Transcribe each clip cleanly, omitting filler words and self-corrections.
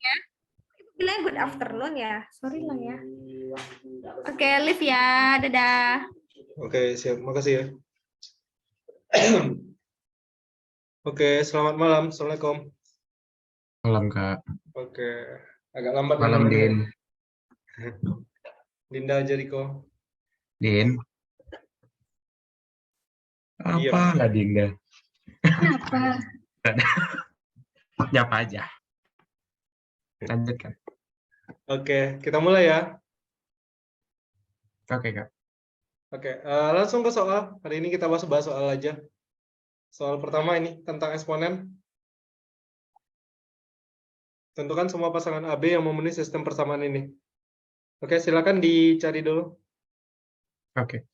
Ya. Bilangnya good afternoon ya. Sorry lah ya. Oke, Liv ya. Dadah. Oke, siap. Makasih ya. Oke, selamat malam. Assalamualaikum. Malam, Kak. Oke, agak lambat Malam, namanya. Din. Dinda Jericho. Din. Diam. Apa lah, Dinda? Kenapa? Nyapa aja. Lanjutkan. Oke, kita mulai ya. Oke, Kak. Oke, langsung ke soal. Hari ini kita bahas soal aja. Soal pertama ini tentang eksponen. Tentukan semua pasangan AB yang memenuhi sistem persamaan ini. Oke, silakan dicari dulu. Oke.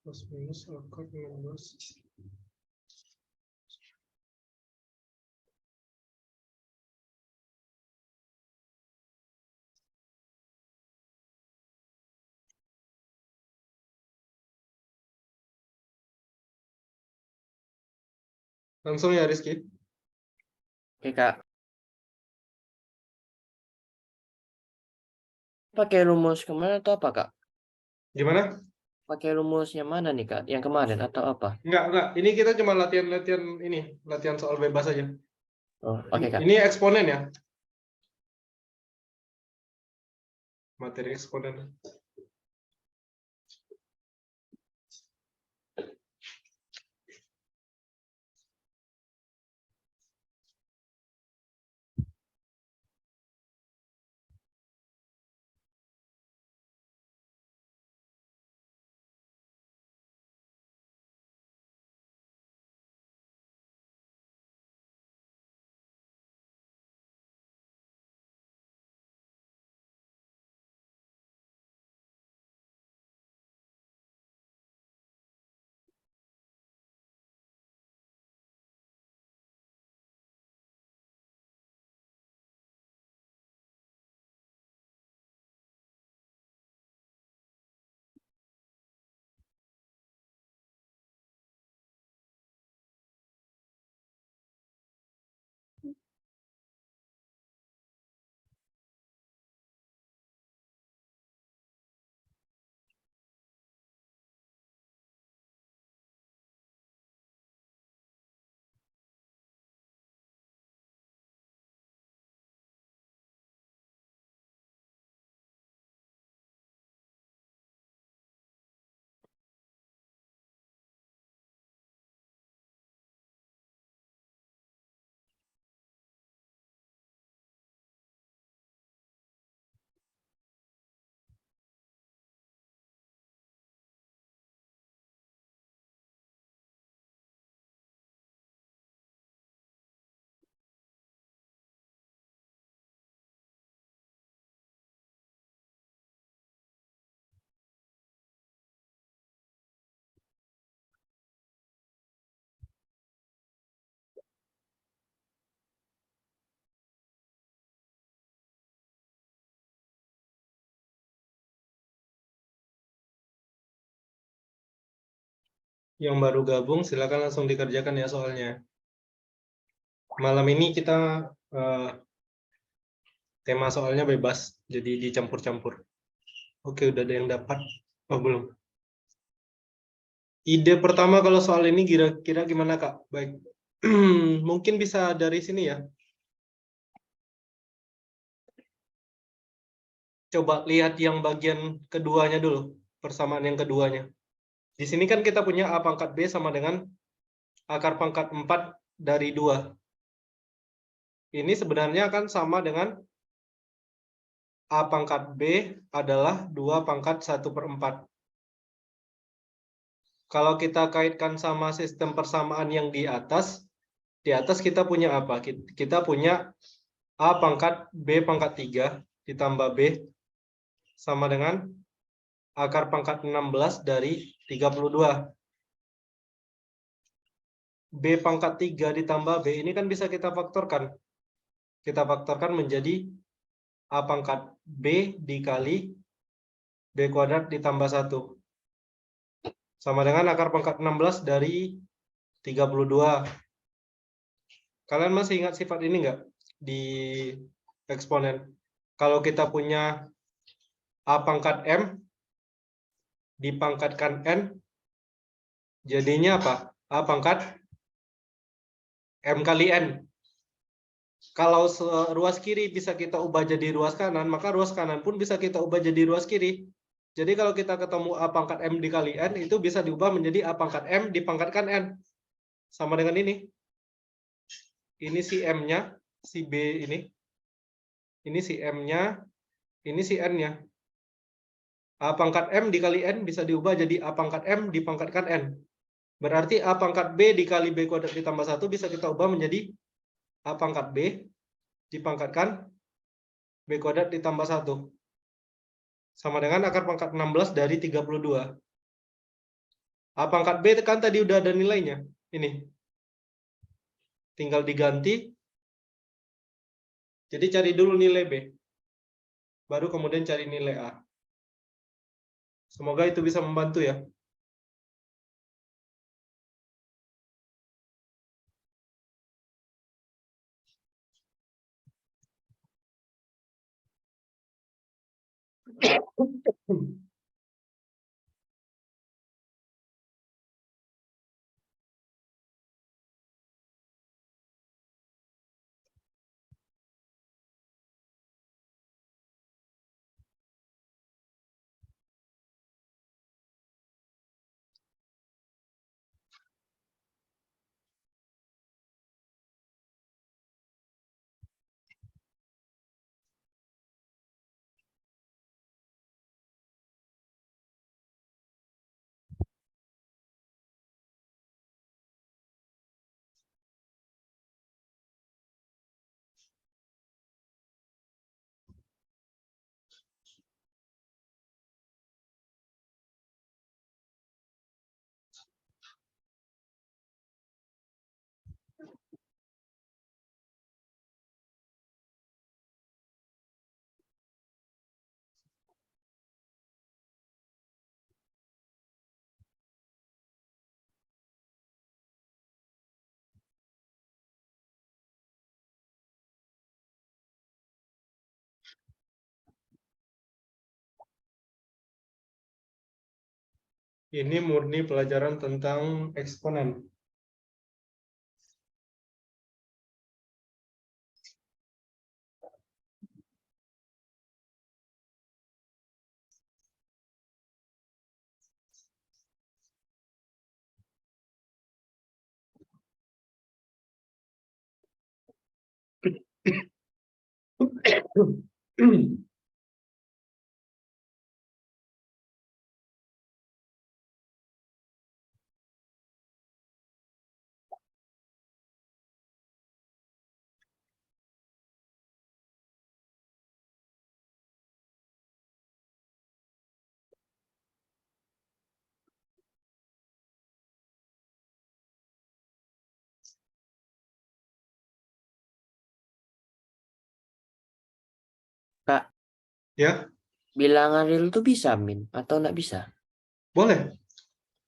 Plus minus akar 16. Langsung ya, Rizky. Oke, Kak. Pakai rumus kemarin atau apa, Kak? Gimana? Pakai rumus yang mana nih, Kak? Yang kemarin atau apa? Enggak. Ini kita cuma latihan ini, latihan soal bebas aja. Oh, oke, Kak. Ini eksponen ya. Materi eksponen. Yang baru gabung silakan langsung dikerjakan ya soalnya. Malam ini kita tema soalnya bebas, jadi dicampur-campur. Oke, udah ada yang dapat. Oh, belum. Ide pertama kalau soal ini kira-kira gimana, Kak? Baik. Mungkin bisa dari sini ya. Coba lihat yang bagian keduanya dulu, persamaan yang keduanya. Di sini kan kita punya A pangkat B sama dengan akar pangkat 4 dari 2. Ini sebenarnya kan sama dengan A pangkat B adalah 2 pangkat 1/4. Kalau kita kaitkan sama sistem persamaan yang di atas kita punya apa? Kita punya A pangkat B pangkat 3 ditambah B sama dengan akar pangkat 16 dari 32. B pangkat 3 ditambah B ini kan bisa kita faktorkan. Kita faktorkan menjadi A pangkat B dikali B kuadrat ditambah 1. Sama dengan akar pangkat 16 dari 32. Kalian masih ingat sifat ini nggak di eksponen? Kalau kita punya A pangkat M dipangkatkan N, jadinya apa? A pangkat M kali N. Kalau ruas kiri bisa kita ubah jadi ruas kanan, maka ruas kanan pun bisa kita ubah jadi ruas kiri. Jadi kalau kita ketemu A pangkat M dikali N, itu bisa diubah menjadi A pangkat M dipangkatkan N. Sama dengan ini. Ini si M-nya, si B ini. Ini si M-nya, ini si N-nya. A pangkat M dikali N bisa diubah jadi A pangkat M dipangkatkan N. Berarti A pangkat B dikali B kuadrat ditambah 1 bisa kita ubah menjadi A pangkat B dipangkatkan B kuadrat ditambah 1. Sama dengan akar pangkat 16 dari 32. A pangkat B kan tadi udah ada nilainya. Ini. Tinggal diganti. Jadi cari dulu nilai B. Baru kemudian cari nilai A. Semoga itu bisa membantu ya. Ini murni pelajaran tentang eksponen. Kak, Ya, bilangan real tuh bisa, Min? Atau nggak bisa? boleh.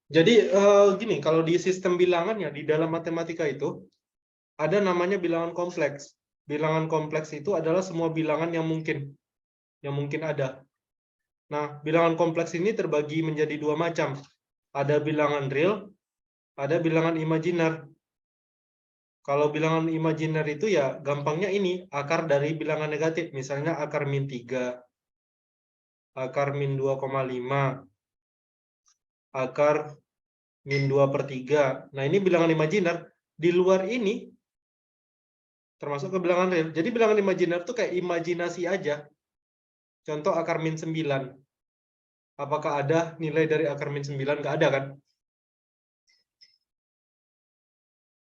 Jadi gini, kalau di sistem bilangan ya, di dalam matematika itu, ada namanya bilangan kompleks. Bilangan kompleks itu adalah semua bilangan yang mungkin ada. Nah, bilangan kompleks ini terbagi menjadi dua macam. ada bilangan real, ada bilangan imajiner. Kalau bilangan imajiner itu ya gampangnya ini, akar dari bilangan negatif. Misalnya akar min 3, akar min 2,5, akar min 2/3. Nah, ini bilangan imajiner. Di luar ini, termasuk ke bilangan real. Jadi bilangan imajiner itu kayak imajinasi aja. Contoh akar min 9. Apakah ada nilai dari akar min 9? Nggak ada kan?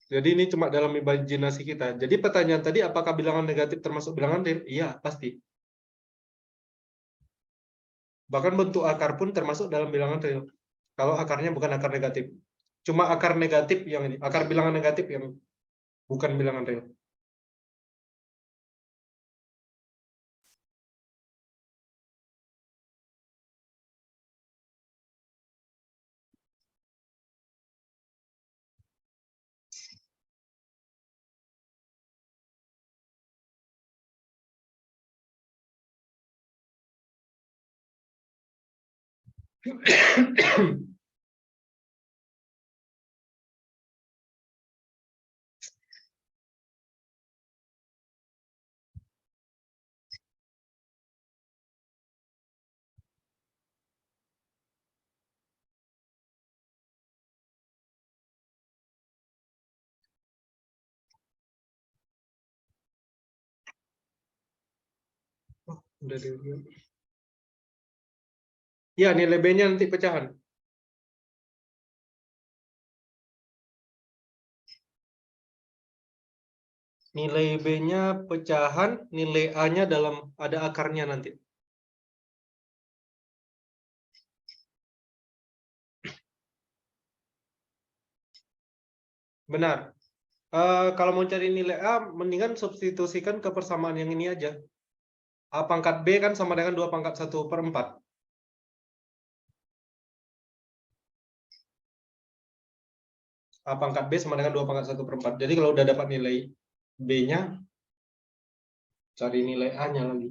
Jadi ini cuma dalam imajinasi kita. Jadi pertanyaan tadi, apakah bilangan negatif termasuk bilangan real? Iya, pasti. Bahkan bentuk akar pun termasuk dalam bilangan real. Kalau akarnya bukan akar negatif. Cuma akar negatif yang ini, akar bilangan negatif yang bukan bilangan real. Udah dulu. Ya, nilai B-nya nanti pecahan. Nilai B-nya pecahan, nilai A-nya dalam ada akarnya nanti. Benar. Kalau mau cari nilai A, mendingan substitusikan ke persamaan yang ini aja. A pangkat B kan sama dengan 2 pangkat 1/4. A pangkat B sama dengan 2 pangkat 1/4. Jadi kalau udah dapat nilai B-nya, cari nilai A-nya lagi.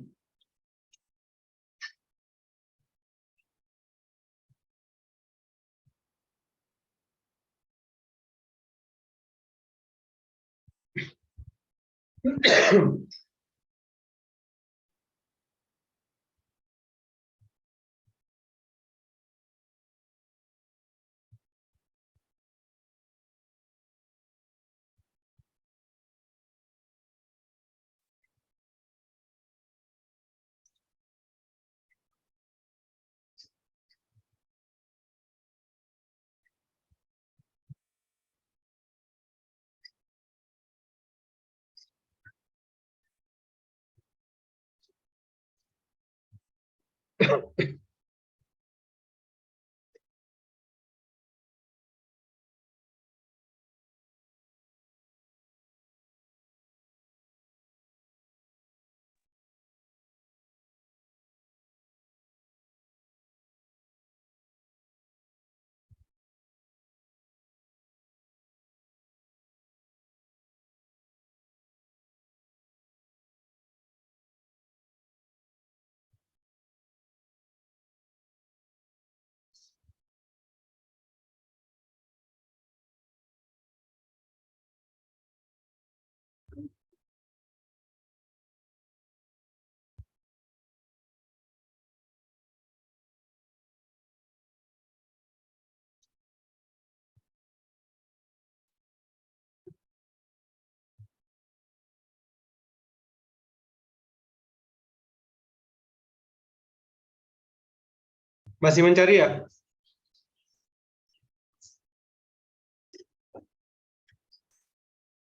Masih mencari ya?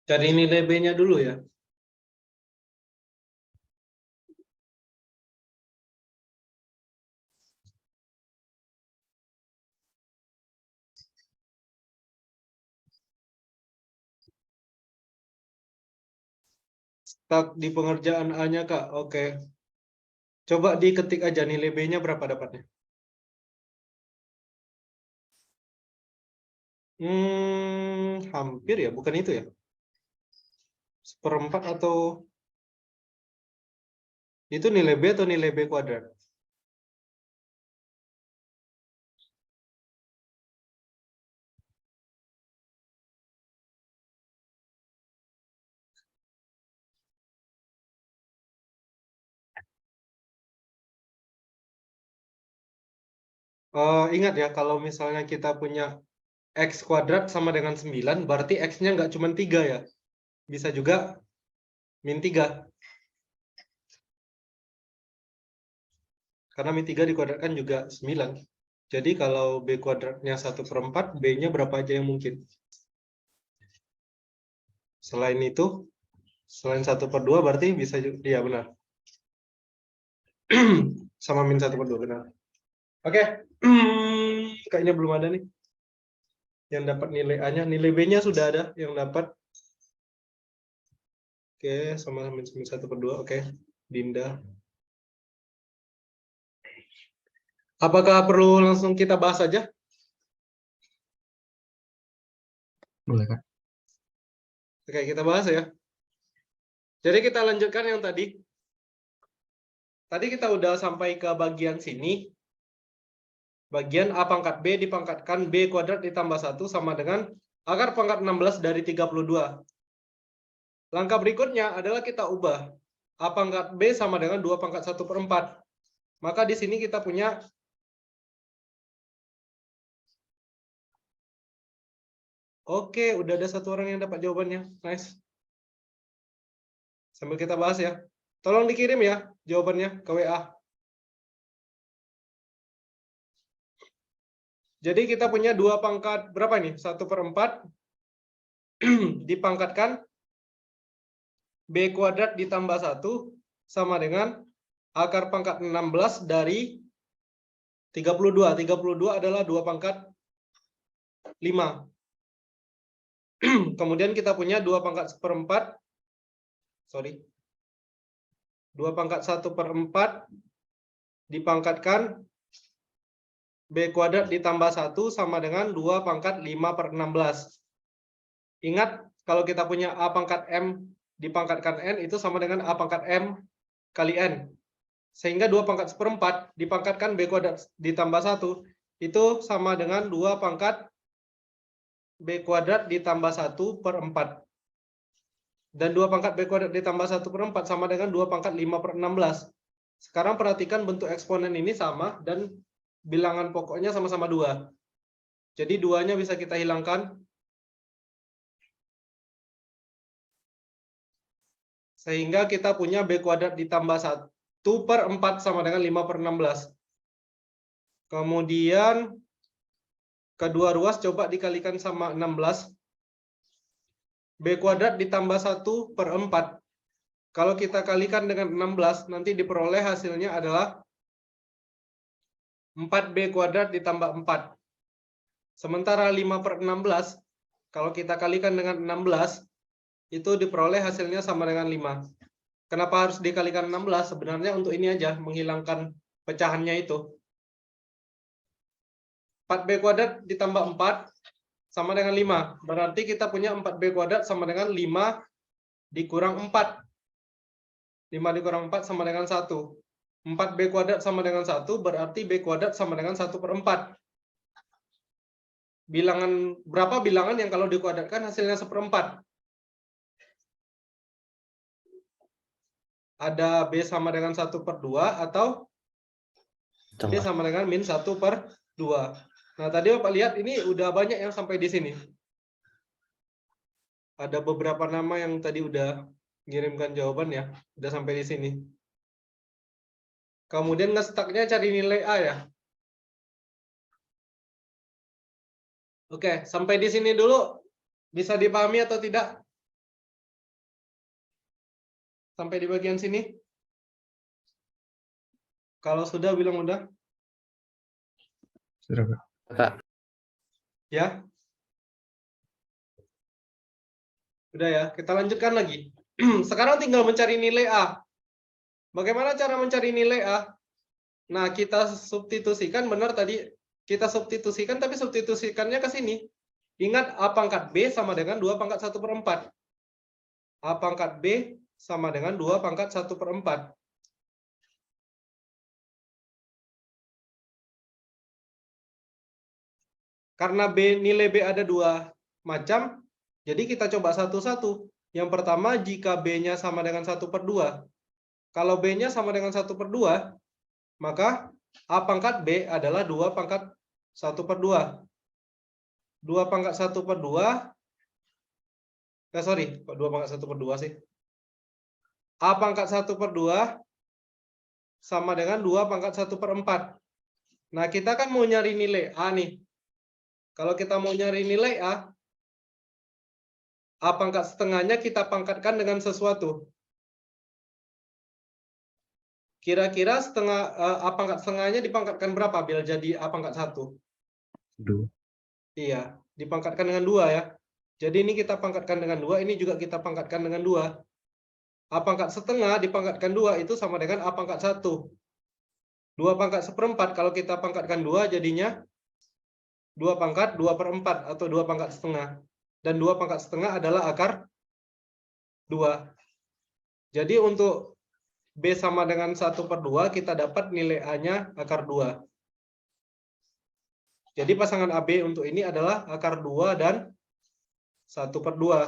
Cari nilai B-nya dulu ya. Stuck di pengerjaan A-nya, Kak. Oke. Coba diketik aja nilai B-nya berapa dapatnya. Hampir ya, bukan itu ya. 1/4 atau itu nilai B atau nilai B kuadrat? Ingat ya, kalau misalnya kita punya X kuadrat sama dengan 9, berarti X-nya nggak cuma 3 ya. Bisa juga min 3. Karena min 3 dikuadratkan juga 9. Jadi kalau B kuadratnya 1/4, B-nya berapa aja yang mungkin. Selain itu, selain 1/2 berarti bisa juga, iya benar. Sama min 1/2, benar. Oke, kayaknya belum ada nih yang dapat nilai A-nya. Nilai B-nya sudah ada yang dapat. Oke, sama min 1/2. Oke, Dinda. Apakah perlu langsung kita bahas aja? Boleh, Kak. Oke, kita bahas ya. Jadi kita lanjutkan yang tadi. Tadi kita udah sampai ke bagian sini. Bagian A pangkat B dipangkatkan B kuadrat ditambah 1 sama dengan akar pangkat 16 dari 32. Langkah berikutnya adalah kita ubah. A pangkat B sama dengan 2 pangkat 1/4. Maka di sini kita punya Oke, udah ada satu orang yang dapat jawabannya. Nice. Sambil kita bahas ya. Tolong dikirim ya jawabannya ke WA. Jadi kita punya 2 pangkat berapa ini? 1/4 dipangkatkan B kuadrat ditambah 1 sama dengan akar pangkat 16 dari 32. 32 adalah 2 pangkat 5. Kemudian kita punya 2 pangkat 1/4. Sorry. 2 pangkat 1/4 dipangkatkan B kuadrat ditambah 1 sama dengan 2 pangkat 5/16. Ingat, kalau kita punya A pangkat M dipangkatkan N, itu sama dengan A pangkat M kali N. Sehingga 2 pangkat 1/4 dipangkatkan B kuadrat ditambah 1, itu sama dengan 2 pangkat B kuadrat ditambah 1/4. Dan 2 pangkat B kuadrat ditambah 1/4 sama dengan 2 pangkat 5/16. Sekarang perhatikan bentuk eksponen ini sama dan bilangan pokoknya sama-sama 2. Jadi 2-nya bisa kita hilangkan. Sehingga kita punya B kuadrat ditambah 1/4 sama dengan 5/16. Kemudian kedua ruas coba dikalikan sama 16. B kuadrat ditambah 1/4. Kalau kita kalikan dengan 16, nanti diperoleh hasilnya adalah 4B kuadrat ditambah 4. Sementara 5/16, kalau kita kalikan dengan 16, itu diperoleh hasilnya sama dengan 5. Kenapa harus dikalikan 16? Sebenarnya untuk ini aja, menghilangkan pecahannya itu. 4B kuadrat ditambah 4 sama dengan 5. Berarti kita punya 4B kuadrat sama dengan 5 dikurang 4. 5 dikurang 4 sama dengan 1. 4B kuadrat sama dengan 1, berarti B kuadrat sama dengan 1/4. Berapa bilangan yang kalau dikuadratkan hasilnya 1/4? Ada B sama dengan 1/2 atau B sama dengan min 1/2. Nah, tadi Bapak lihat ini udah banyak yang sampai di sini. Ada beberapa nama yang tadi udah ngirimkan jawaban ya, udah sampai di sini. Kemudian ngestaknya cari nilai A ya. Oke, sampai di sini dulu. Bisa dipahami atau tidak? Sampai di bagian sini? Kalau sudah, bilang udah. Sudah, Kak. Kak, Ya? Udah ya, kita lanjutkan lagi. Sekarang tinggal mencari nilai A. Bagaimana cara mencari nilai A? Nah, kita substitusikan, benar tadi kita substitusikan, tapi substitusikannya ke sini. Ingat, A pangkat B sama dengan 2 pangkat 1/4. A pangkat B sama dengan 2 pangkat 1/4. Karena nilai B ada 2 macam, jadi kita coba satu-satu. Yang pertama, jika B-nya sama dengan 1/2. Kalau B-nya sama dengan 1/2, maka A pangkat B adalah 2 pangkat 1/2. 2 pangkat 1/2. Sorry, kok 2 pangkat 1/2 sih? A pangkat 1/2 sama dengan 2 pangkat 1/4. Nah, kita kan mau nyari nilai A nih. Kalau kita mau nyari nilai A pangkat setengahnya kita pangkatkan dengan sesuatu. Kira-kira A pangkat setengahnya dipangkatkan berapa biar jadi A pangkat 1? 2. Iya, dipangkatkan dengan 2 ya. Jadi ini kita pangkatkan dengan 2, ini juga kita pangkatkan dengan 2. A pangkat setengah dipangkatkan 2 itu sama dengan A pangkat 1. 2 pangkat 1/4 kalau kita pangkatkan 2 jadinya 2 pangkat 2/4 atau 2 pangkat setengah. Dan 2 pangkat setengah adalah akar 2. Jadi untuk B sama dengan 1/2 kita dapat nilai A-nya akar 2. Jadi pasangan AB untuk ini adalah akar 2 dan 1/2.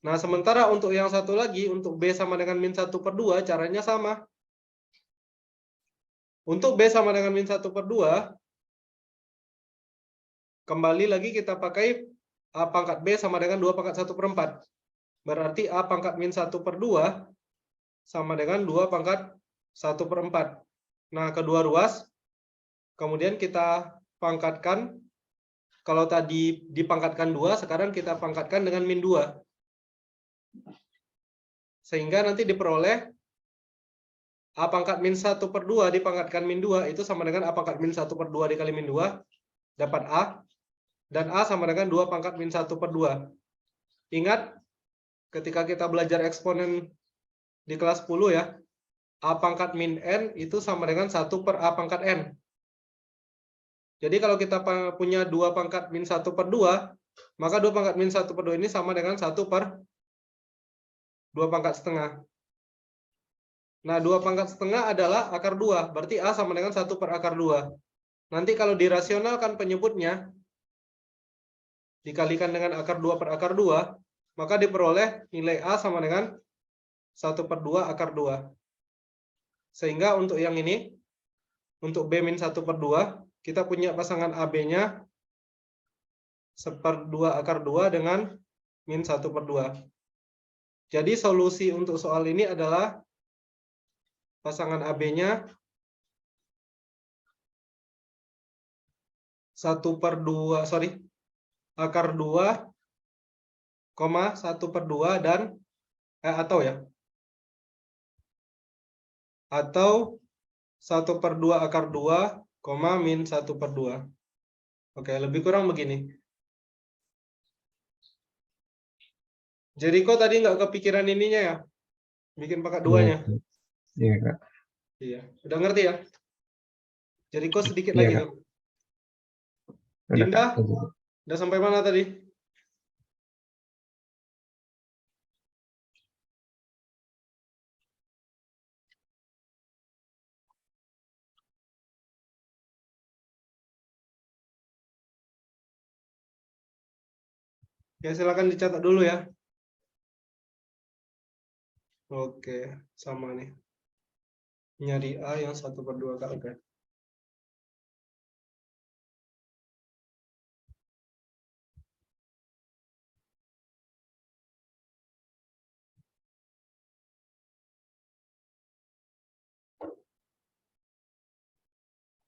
Nah, sementara untuk yang satu lagi, untuk B sama dengan min 1/2, caranya sama. Untuk B sama dengan min 1/2, kembali lagi kita pakai A pangkat B sama dengan 2 pangkat 1/4. Berarti A pangkat min 1/2 sama dengan 2 pangkat 1/4. Nah, kedua ruas, kemudian kita pangkatkan. Kalau tadi dipangkatkan 2, sekarang kita pangkatkan dengan min 2. Sehingga nanti diperoleh A pangkat min 1/2 dipangkatkan min 2 itu sama dengan A pangkat min 1/2 dikali min 2, dapat A. Dan A sama dengan 2 pangkat min 1/2. Ingat, ketika kita belajar eksponen di kelas 10 ya, A pangkat min N itu sama dengan 1 per A pangkat N. Jadi kalau kita punya 2 pangkat min 1/2, maka 2 pangkat min 1/2 ini sama dengan 1 per 2 pangkat setengah. Nah, 2 pangkat setengah adalah akar 2. Berarti A sama dengan 1 per akar 2. Nanti kalau dirasionalkan penyebutnya, dikalikan dengan akar 2 per akar 2, maka diperoleh nilai A sama dengan 1/2 akar 2. Sehingga untuk yang ini, untuk B min 1/2, kita punya pasangan AB-nya 1/2 akar 2 dengan min 1/2. Jadi solusi untuk soal ini adalah pasangan AB-nya 1/2, akar 2, 1/2 dan atau 1/2 akar 2, min 1/2. Oke, lebih kurang begini. Jericho tadi nggak kepikiran ininya ya? Bikin pangkat 2-nya. Iya, Kak. Iya, udah ngerti ya? Jericho sedikit Iya, lagi Kak. tuh. Udah, Dinda, Kak. udah sampai mana tadi? Ya, silakan dicatat dulu ya. Oke, sama nih. Nyari A yang 1/2 Kak. Oke.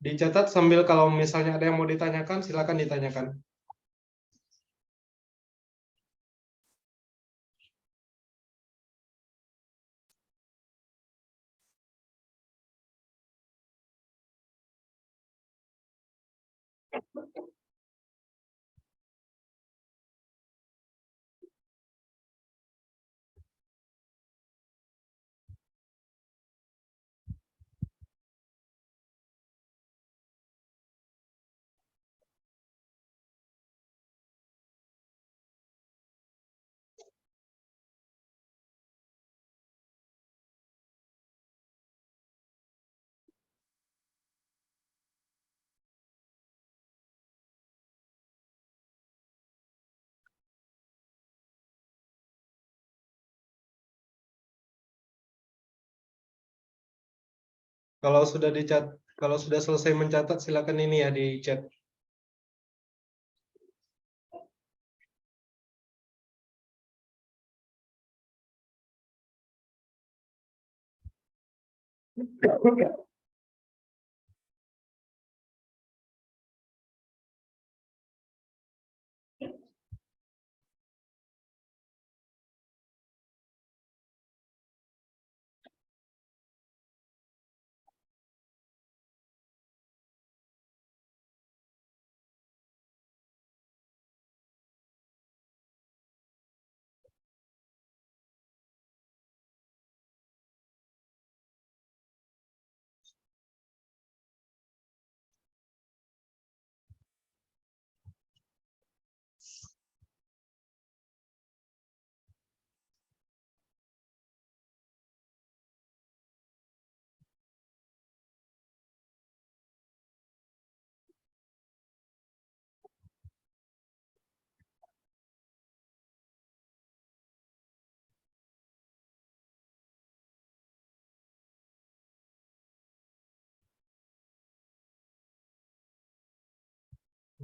Dicatat sambil kalau misalnya ada yang mau ditanyakan, silakan ditanyakan. Kalau sudah selesai mencatat, silakan ini ya di chat.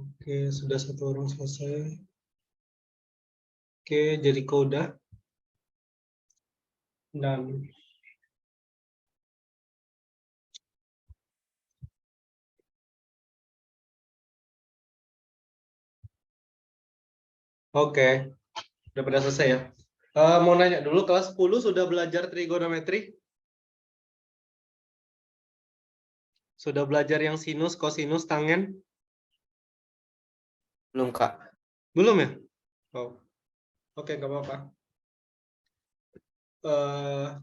Oke, sudah satu orang selesai. Oke, jadi udah. Dan oke, udah pada selesai ya. Mau nanya dulu, kelas 10 sudah belajar trigonometri? Sudah belajar yang sinus, kosinus, tangen? Belum, Kak. Belum ya? Oh, oke, nggak apa-apa.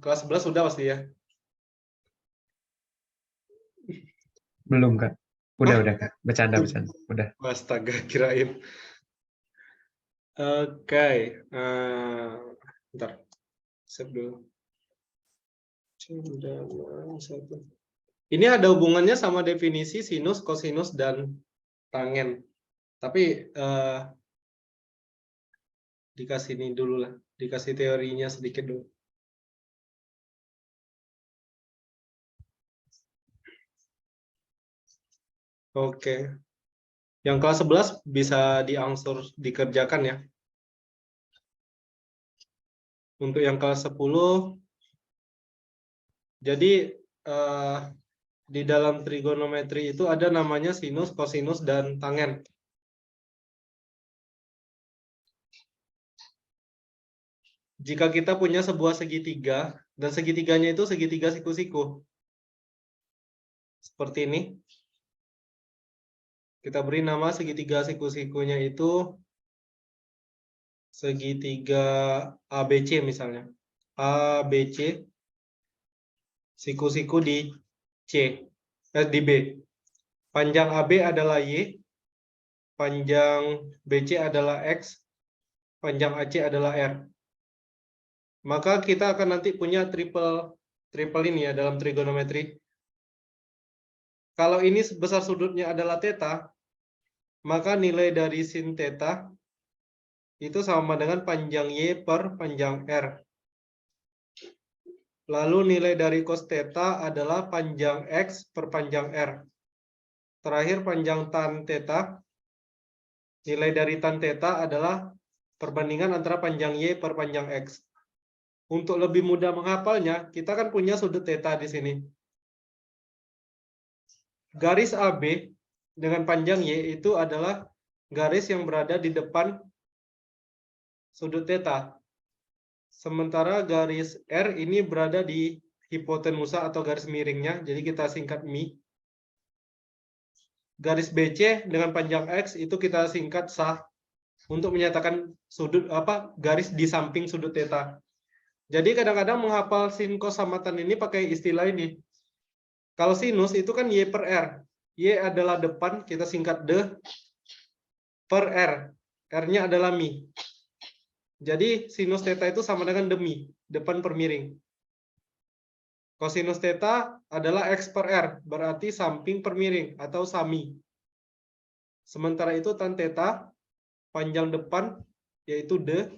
Kelas 11 sudah pasti ya? Belum, Kak. Udah, Hah? udah, Kak. Bercanda. Udah. Astaga, kirain. Oke, bentar. Save dulu. Ini ada hubungannya sama definisi sinus, kosinus, dan tangen. Tapi dikasih ini dulu lah. Dikasih teorinya sedikit dulu. Oke. Yang kelas 11 bisa diangsur dikerjakan ya. Untuk yang kelas 10, jadi di dalam trigonometri itu ada namanya sinus, kosinus, dan tangen. Jika kita punya sebuah segitiga, dan segitiganya itu segitiga siku-siku. Seperti ini. Kita beri nama segitiga siku-sikunya itu segitiga ABC misalnya. ABC, siku-siku di di B. Panjang AB adalah Y, panjang BC adalah X, panjang AC adalah R. Maka kita akan nanti punya triple ini ya dalam trigonometri. Kalau ini besar sudutnya adalah theta, maka nilai dari sin theta itu sama dengan panjang Y per panjang R. Lalu nilai dari cos theta adalah panjang X per panjang R. Terakhir panjang tan theta, nilai dari tan theta adalah perbandingan antara panjang Y per panjang X. Untuk lebih mudah menghafalnya, kita kan punya sudut theta di sini. Garis AB dengan panjang Y itu adalah garis yang berada di depan sudut theta. Sementara garis R ini berada di hipotenusa atau garis miringnya, jadi kita singkat Mi. Garis BC dengan panjang X itu kita singkat sah untuk menyatakan sudut garis di samping sudut theta. Jadi kadang-kadang menghafal sin cos sama tan ini pakai istilah ini. Kalau sinus itu kan Y per R. Y adalah depan, kita singkat de per R. R-nya adalah Mi. Jadi sinus theta itu sama dengan demi, depan per miring. Kosinus theta adalah X per R, berarti samping per miring atau sami. Sementara itu tan theta, panjang depan, yaitu de,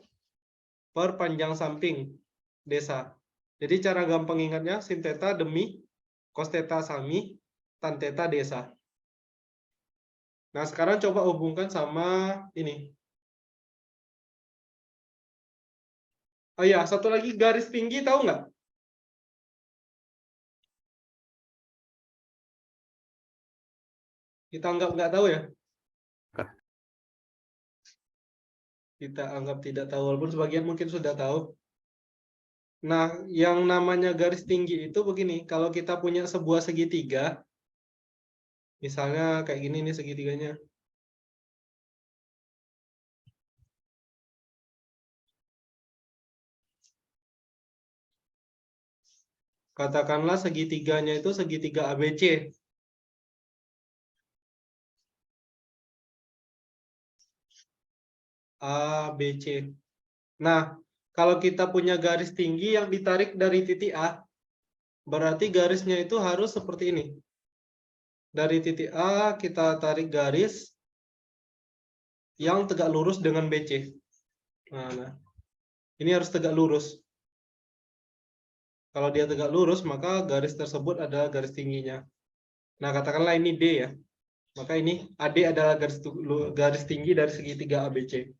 per panjang samping, desa. Jadi cara gampang ingatnya, sin theta demi, cos theta sami, tan theta desa. Nah sekarang coba hubungkan sama ini. Oh ya, satu lagi garis tinggi tahu nggak? Kita anggap nggak tahu ya. Kak. Kita anggap tidak tahu, walaupun sebagian mungkin sudah tahu. Nah, yang namanya garis tinggi itu begini, kalau kita punya sebuah segitiga, misalnya kayak gini nih segitiganya. Katakanlah segitiganya itu segitiga ABC. ABC. Nah, kalau kita punya garis tinggi yang ditarik dari titik A, berarti garisnya itu harus seperti ini. Dari titik A kita tarik garis yang tegak lurus dengan BC. Nah, ini harus tegak lurus. Kalau dia tegak lurus, maka garis tersebut adalah garis tingginya. Nah, katakanlah ini D ya. Maka ini AD adalah garis tinggi dari segitiga ABC.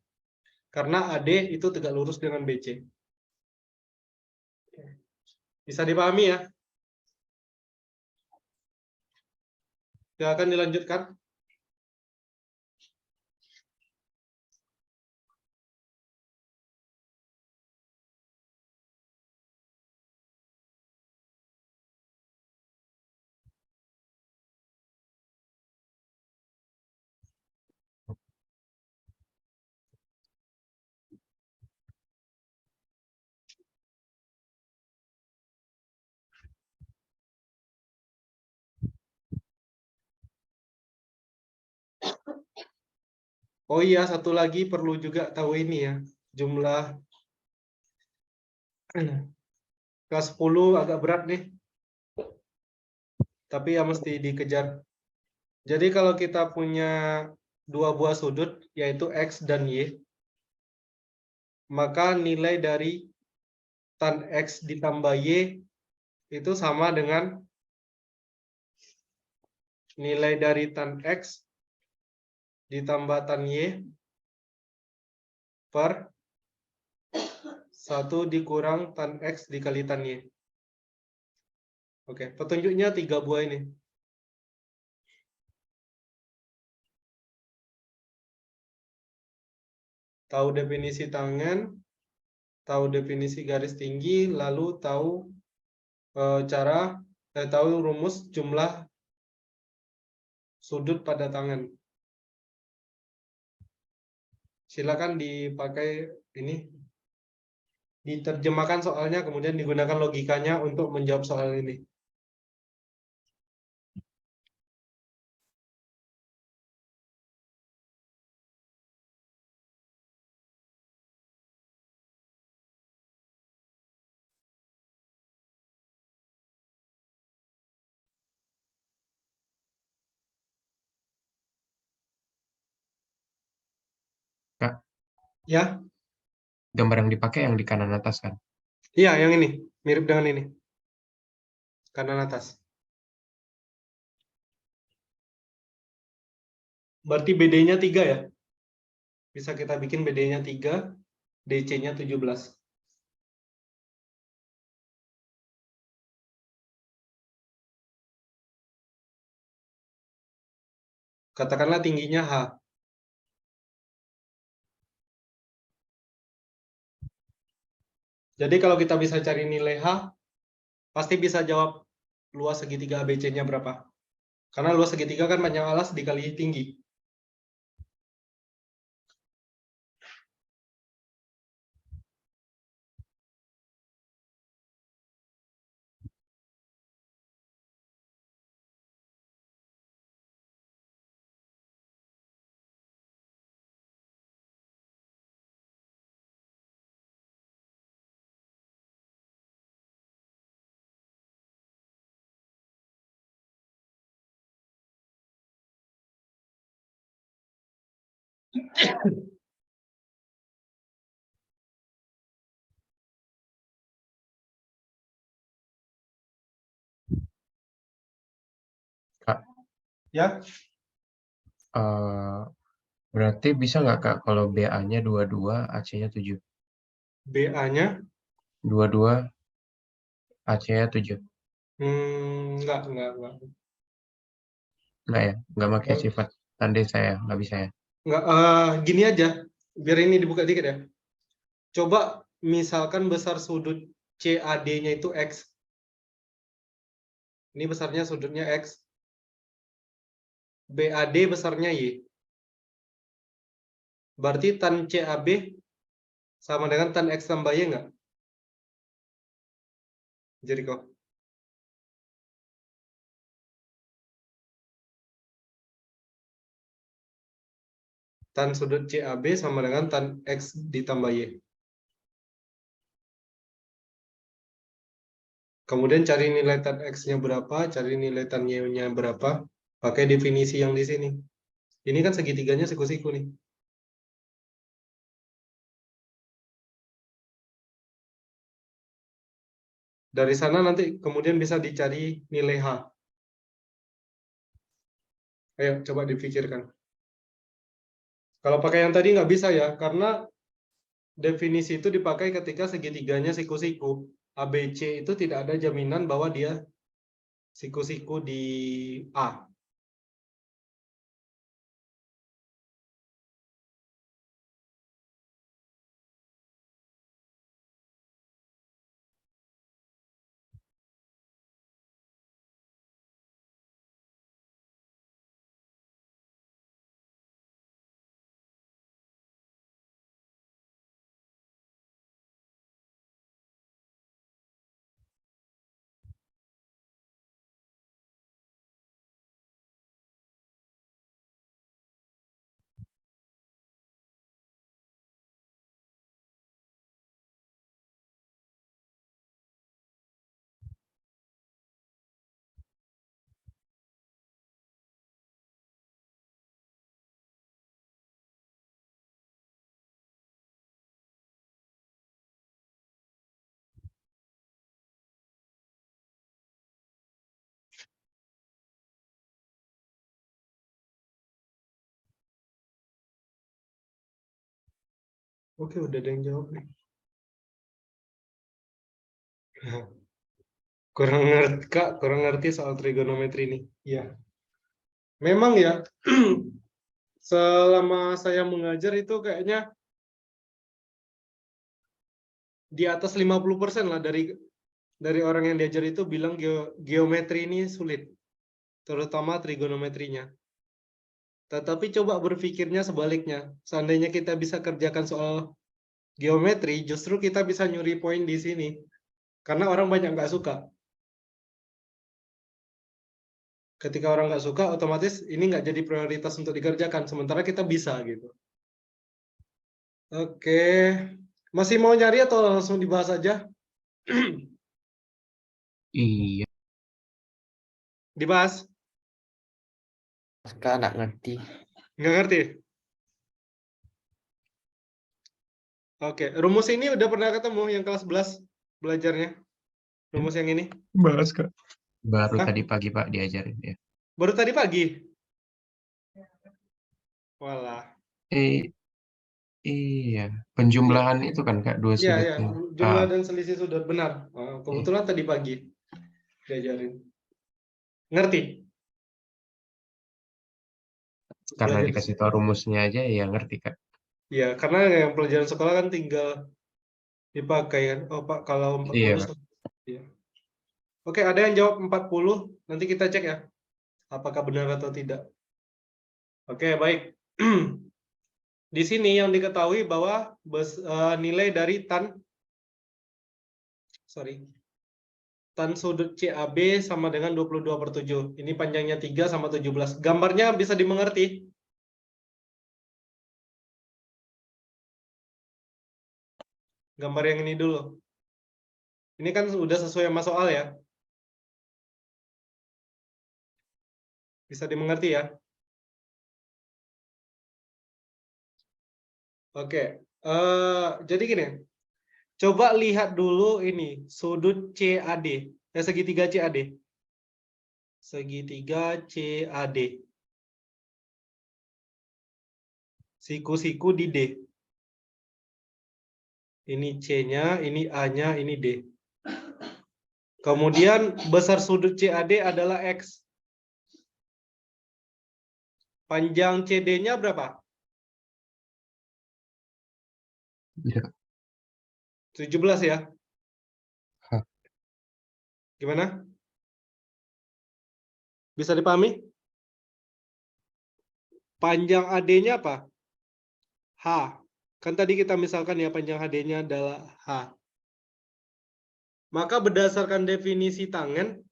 Karena AD itu tegak lurus dengan BC. Bisa dipahami ya? Silakan dilanjutkan. Oh iya, satu lagi perlu juga tahu ini ya. Jumlah kelas 10 agak berat nih. Tapi ya mesti dikejar. Jadi kalau kita punya dua buah sudut, yaitu X dan Y, maka nilai dari tan X ditambah Y itu sama dengan nilai dari tan X ditambah tan Y per 1 dikurang tan X dikali tan Y. Oke, petunjuknya 3 buah ini. Tahu definisi tangen, tahu definisi garis tinggi, lalu tahu tahu rumus jumlah sudut pada tangan. Silakan dipakai ini, diterjemahkan soalnya, kemudian digunakan logikanya untuk menjawab soal ini. Kak, Ya, gambar yang dipakai yang di kanan atas kan? iya yang ini, mirip dengan ini. Kanan atas. Berarti BD-nya 3 ya? Bisa kita bikin BD-nya 3, DC-nya 17. Katakanlah tingginya H. Jadi kalau kita bisa cari nilai H, pasti bisa jawab luas segitiga ABC-nya berapa. Karena luas segitiga kan panjang alas dikali tinggi. Kak, Ya, berarti bisa nggak Kak kalau BA-nya 22, AC-nya 7? BA-nya 22, AC-nya 7. enggak. Enggak ya? Enggak pakai Nggak. sifat tanda saya, nggak bisa ya? Nggak, gini aja, biar ini dibuka dikit ya. Coba misalkan besar sudut CAD-nya itu X. Ini besarnya sudutnya X. BAD besarnya Y. Berarti tan CAB sama dengan tan X tambah Y nggak? Jadi kok. Tan sudut CAB sama dengan tan X ditambah Y. Kemudian cari nilai tan X-nya berapa, cari nilai tan Y-nya berapa, pakai definisi yang di sini. Ini kan segitiganya siku-siku nih. Dari sana nanti kemudian bisa dicari nilai H. Ayo, coba dipikirkan. Kalau pakai yang tadi nggak bisa ya, karena definisi itu dipakai ketika segitiganya siku-siku. ABC itu tidak ada jaminan bahwa dia siku-siku di A. Oke, udah ada yang jawab nih. Kurang ngerti, Kak, kurang ngerti soal trigonometri ini. Ya, memang ya, selama saya mengajar itu kayaknya di atas 50% lah dari orang yang diajar itu bilang geometri ini sulit, terutama trigonometrinya. Tetapi coba berpikirnya sebaliknya. Seandainya kita bisa kerjakan soal geometri, justru kita bisa nyuri poin di sini. Karena orang banyak nggak suka. Ketika orang nggak suka, otomatis ini nggak jadi prioritas untuk dikerjakan. Sementara kita bisa gitu. Oke. Masih mau nyari atau langsung dibahas aja? Iya. Dibahas? Kak, nggak ngerti. Nggak ngerti? Oke. Rumus ini udah pernah ketemu yang kelas 11 belajarnya? Rumus yang ini? Bahas, Kak. Baru Hah? tadi pagi, Pak, diajarin ya. Baru tadi pagi? Walah. Iya. Penjumlahan itu kan, Kak, dua Iya, sudut. ya. Jumlah dan selisih sudut. Benar. Kebetulan tadi pagi diajarin. Ngerti? Karena Belajar. dikasih tahu rumusnya aja, ya ngerti, Kak. Ya, karena yang pelajaran sekolah kan tinggal dipakai kan. Oh, Pak, kalau 40 Iya, Pak. ya. Oke, ada yang jawab 40. Nanti kita cek ya. Apakah benar atau tidak. Oke, baik. Di sini yang diketahui bahwa nilai dari tan sudut CAB sama dengan 22/7. Ini panjangnya 3 sama 17. Gambarnya bisa dimengerti? Gambar yang ini dulu. Ini kan sudah sesuai sama soal ya. Bisa dimengerti ya? Oke. Jadi gini. Coba lihat dulu ini sudut CAD. Segitiga CAD. Segitiga CAD. Siku-siku di D. Ini C-nya, ini A-nya, ini D. Kemudian besar sudut CAD adalah X. Panjang CD-nya berapa? Iya. 17 ya. Hah. Gimana? Bisa dipahami? Panjang AD-nya apa? H. Kan tadi kita misalkan ya panjang HD-nya adalah H. Maka berdasarkan definisi tangen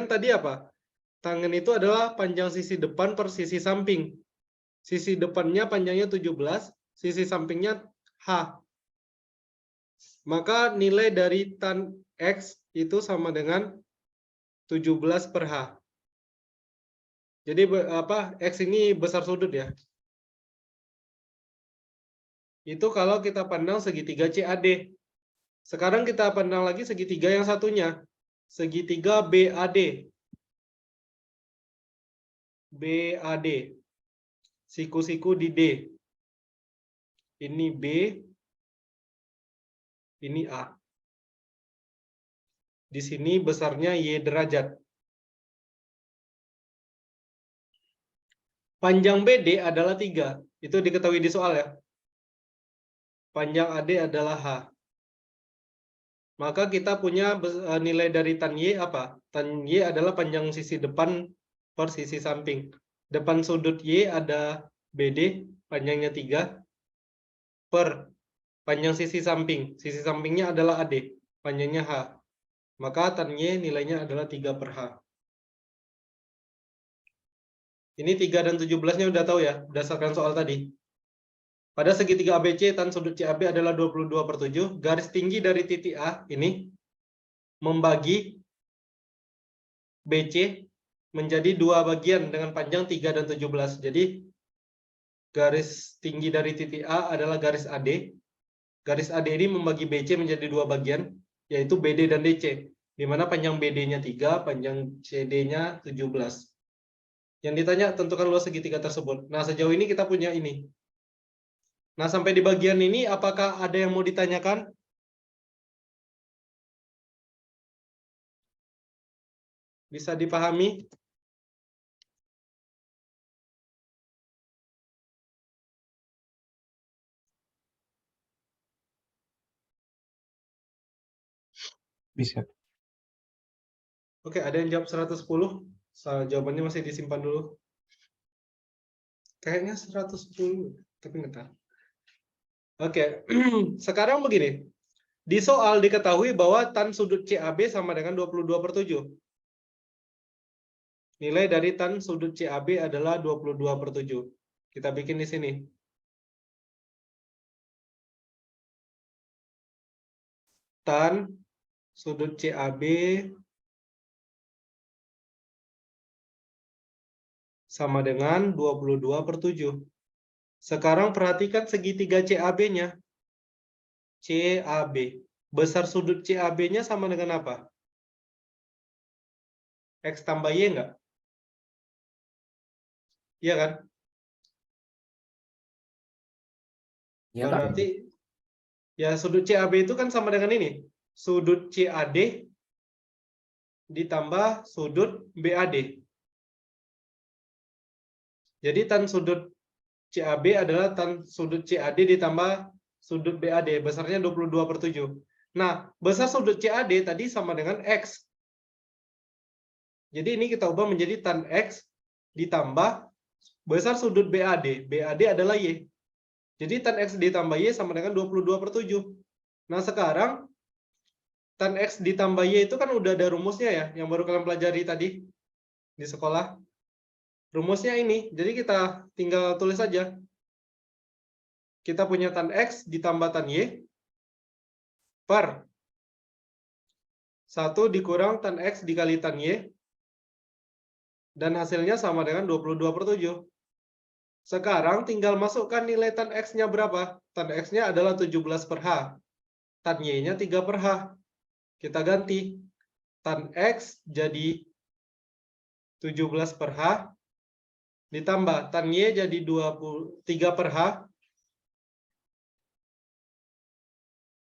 tadi apa? Tangen itu adalah panjang sisi depan per sisi samping. Sisi depannya panjangnya 17, sisi sampingnya H. Maka nilai dari tan X itu sama dengan 17 per H. Jadi X ini besar sudut ya. Itu kalau kita pandang segitiga CAD. Sekarang kita pandang lagi segitiga yang satunya. Segitiga BAD. BAD. Siku-siku di D. Ini B. Ini A. Di sini besarnya Y derajat. Panjang BD adalah 3. Itu diketahui di soal ya. Panjang AD adalah H. Maka kita punya nilai dari tan Y apa? Tan Y adalah panjang sisi depan per sisi samping. Depan sudut Y ada BD, panjangnya 3, per panjang sisi samping. Sisi sampingnya adalah AD, panjangnya H. Maka tan Y nilainya adalah 3 per H. Ini 3 dan 17-nya udah tahu ya, berdasarkan soal tadi. Pada segitiga ABC, tan sudut CAB adalah 22 per 7. Garis tinggi dari titik A ini membagi BC menjadi 2 bagian dengan panjang 3 dan 17. Jadi, garis tinggi dari titik A adalah garis AD. Garis AD ini membagi BC menjadi 2 bagian, yaitu BD dan DC. Di mana panjang BD-nya 3, panjang CD-nya 17. Yang ditanya, tentukan luas segitiga tersebut. Nah, sejauh ini kita punya ini. Nah, sampai di bagian ini, apakah ada yang mau ditanyakan? Bisa dipahami? Bisa. Oke, ada yang jawab 110? Jawabannya masih disimpan dulu. Kayaknya 110, tapi nggak tahu. Oke, sekarang begini. Di soal diketahui bahwa tan sudut CAB sama dengan 22 per 7. Nilai dari tan sudut CAB adalah 22 per 7. Kita bikin di sini. Tan sudut CAB sama dengan 22 per 7. Sekarang perhatikan segitiga CAB-nya. CAB. Besar sudut CAB-nya sama dengan apa? X tambah Y enggak? Iya kan? Ya, Kak? Berarti ya sudut CAB itu kan sama dengan ini. Sudut CAD ditambah sudut BAD. Jadi tan sudut CAB adalah tan sudut CAD ditambah sudut BAD. Besarnya 22 per 7. Nah, besar sudut CAD tadi sama dengan X. Jadi ini kita ubah menjadi tan X ditambah besar sudut BAD. BAD adalah Y. Jadi tan X ditambah Y sama dengan 22 per 7. Nah, sekarang tan X ditambah Y itu kan udah ada rumusnya ya, yang baru kalian pelajari tadi di sekolah. Rumusnya ini, jadi kita tinggal tulis saja. Kita punya tan X ditambah tan Y per 1 dikurang tan X dikali tan Y, dan hasilnya sama dengan 22 per 7. Sekarang tinggal masukkan nilai tan X-nya berapa? Tan X-nya adalah 17 per H. Tan Y-nya 3 per H. Kita ganti. Tan X jadi 17 per H. Ditambah tan Y jadi 3 per H.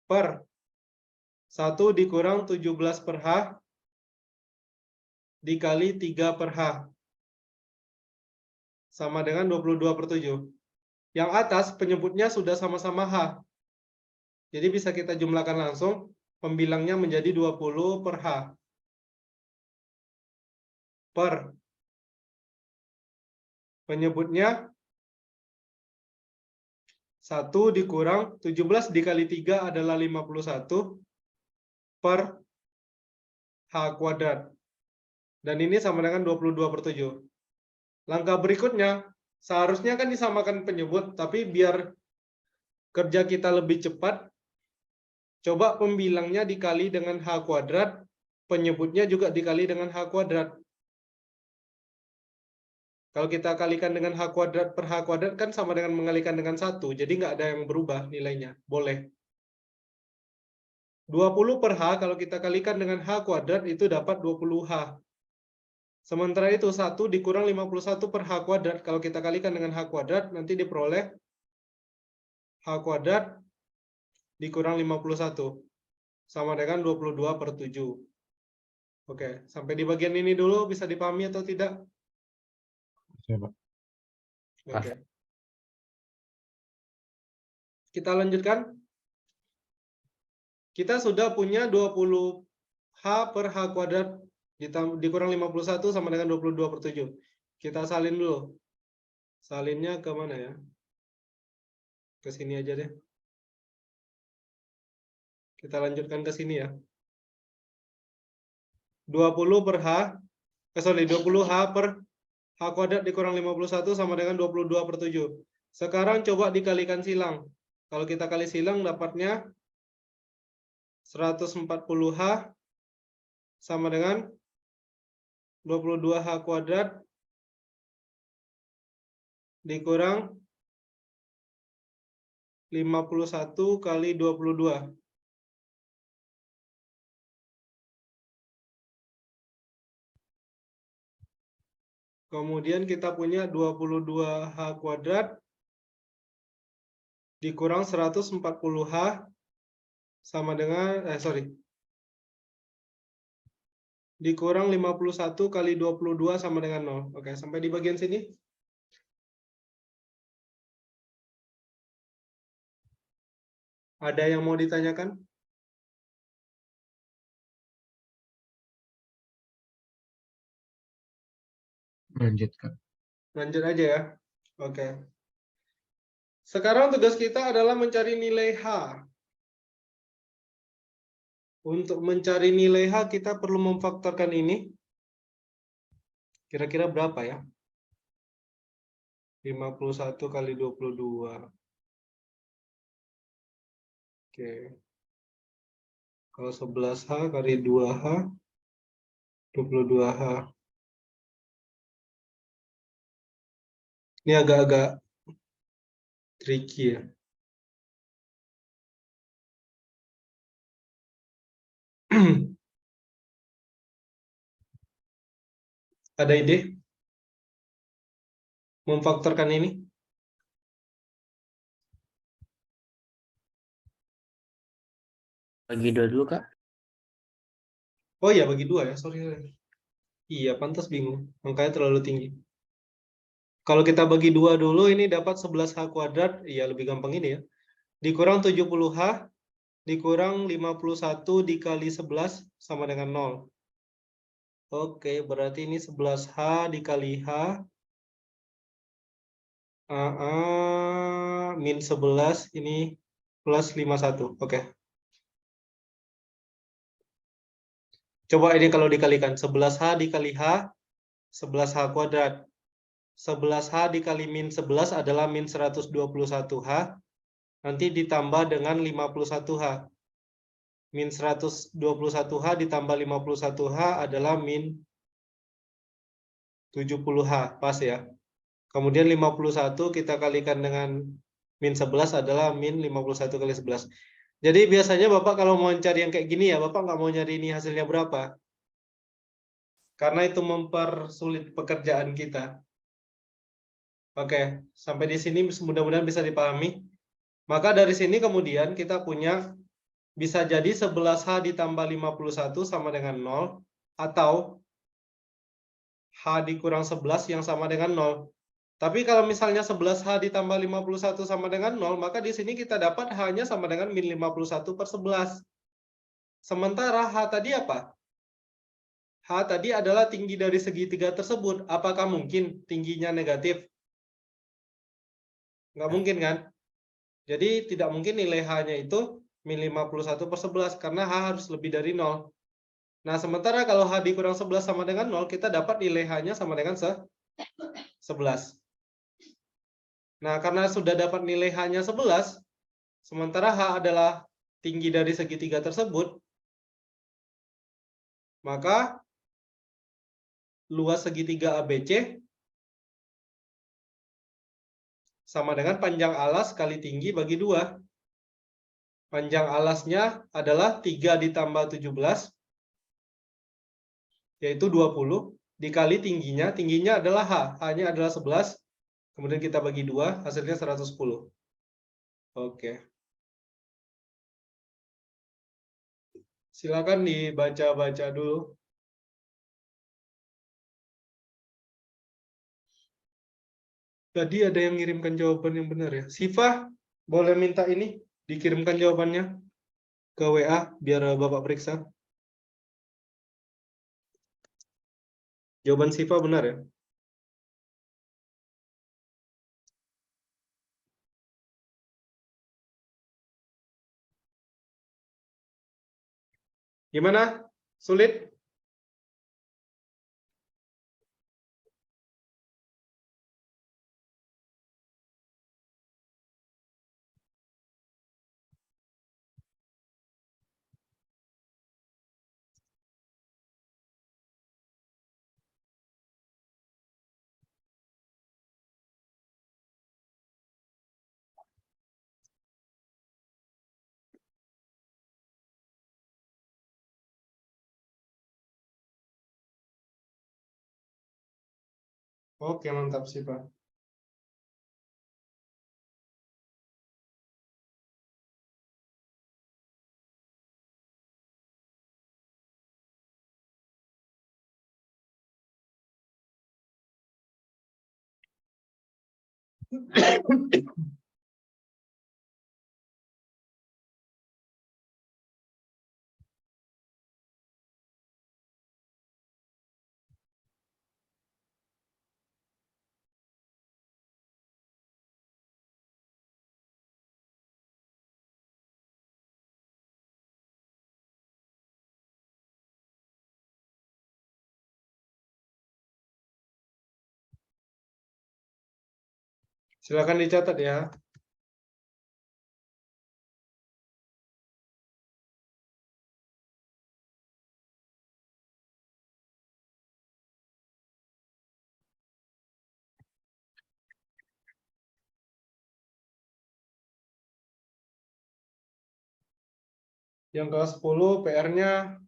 Per 1 dikurang 17 per H. Dikali 3 per H. sama dengan 22/7. Yang atas penyebutnya sudah sama-sama H. Jadi bisa kita jumlahkan langsung, pembilangnya menjadi 20 per H. Per penyebutnya 1 dikurang 17 dikali 3 adalah 51 per H kuadrat. Dan ini sama dengan 22/7. Langkah berikutnya, seharusnya kan disamakan penyebut, tapi biar kerja kita lebih cepat, coba pembilangnya dikali dengan H kuadrat, penyebutnya juga dikali dengan H kuadrat. Kalau kita kalikan dengan H kuadrat per H kuadrat kan sama dengan mengalikan dengan 1, jadi nggak ada yang berubah nilainya. Boleh. 20 per H kalau kita kalikan dengan H kuadrat itu dapat 20H. Sementara itu 1 dikurang 51 per H kuadrat. Kalau kita kalikan dengan H kuadrat nanti diperoleh H kuadrat dikurang 51. Sama dengan 22/7. Oke, sampai di bagian ini dulu bisa dipahami atau tidak? Siap, Pak. Oke. Kita lanjutkan. Kita sudah punya 20H per H kuadrat dikurang 51 sama dengan 22/7. Kita salin dulu. Salinnya ke mana ya? Ke sini aja deh. Kita lanjutkan ke sini ya. 20 per H, 20H per H kuadrat dikurang 51 sama dengan 22/7. Sekarang coba dikalikan silang. Kalau kita kali silang dapatnya 140H sama dengan 22H kuadrat dikurang 51 kali 22. Kemudian kita punya 22H kuadrat dikurang 140H sama dengan, dikurang 51 kali 22 sama dengan 0. Oke, sampai di bagian sini. Ada yang mau ditanyakan? Lanjutkan. Lanjut aja ya. Oke. Sekarang tugas kita adalah mencari nilai H. Untuk mencari nilai H, kita perlu memfaktorkan ini. Kira-kira berapa ya? 51 kali 22. Oke. Kalau 11H kali 2H, 22H. Ini agak-agak tricky ya. Ada ide? Memfaktorkan ini? Bagi 2 dulu, Kak. Oh iya, bagi 2 ya, sorry. Iya, pantas bingung. Angkanya terlalu tinggi. Kalau kita bagi 2 dulu, ini dapat 11H kuadrat. Iya, lebih gampang ini ya. Dikurang 70H, dikurang 51 dikali 11 sama dengan 0. Oke, berarti ini 11H dikali H. Min 11, ini plus 51. Oke. Coba ini kalau dikalikan. 11H dikali H, 11H kuadrat. 11H dikali min 11 adalah min 121H. Nanti ditambah dengan 51H. Min 121H ditambah 51H adalah min 70H. Pas ya. Kemudian 51 kita kalikan dengan min 11 adalah min 51 kali 11. Jadi biasanya Bapak kalau mau cari yang kayak gini ya, Bapak nggak mau nyari ini hasilnya berapa. Karena itu mempersulit pekerjaan kita. Oke, sampai di sini mudah-mudahan bisa dipahami. Maka dari sini kemudian kita punya bisa jadi 11H ditambah 51 sama dengan 0, atau H dikurang 11 yang sama dengan 0. Tapi kalau misalnya 11H ditambah 51 sama dengan 0, maka di sini kita dapat H-nya sama dengan min 51/11. Sementara H tadi apa? H tadi adalah tinggi dari segitiga tersebut. Apakah mungkin tingginya negatif? Nggak mungkin kan? Jadi tidak mungkin nilai H-nya itu min 51/11 karena H harus lebih dari 0. Nah, sementara kalau H dikurang 11 sama dengan 0, kita dapat nilai H-nya sama dengan 11. Nah, karena sudah dapat nilai H-nya 11, sementara H adalah tinggi dari segitiga tersebut, maka luas segitiga ABC sama dengan panjang alas kali tinggi bagi 2. Panjang alasnya adalah 3 ditambah 17, yaitu 20, dikali tingginya. Tingginya adalah H. H-nya adalah 11, kemudian kita bagi 2, hasilnya 110. Oke. Silakan dibaca-baca dulu. Tadi ada yang mengirimkan jawaban yang benar ya. Siva, boleh minta ini dikirimkan jawabannya ke WA biar Bapak periksa. Jawaban Siva benar ya? Gimana? Sulit? Oke, mantap Siva. Silakan dicatat ya. Yang kelas 10 PR-nya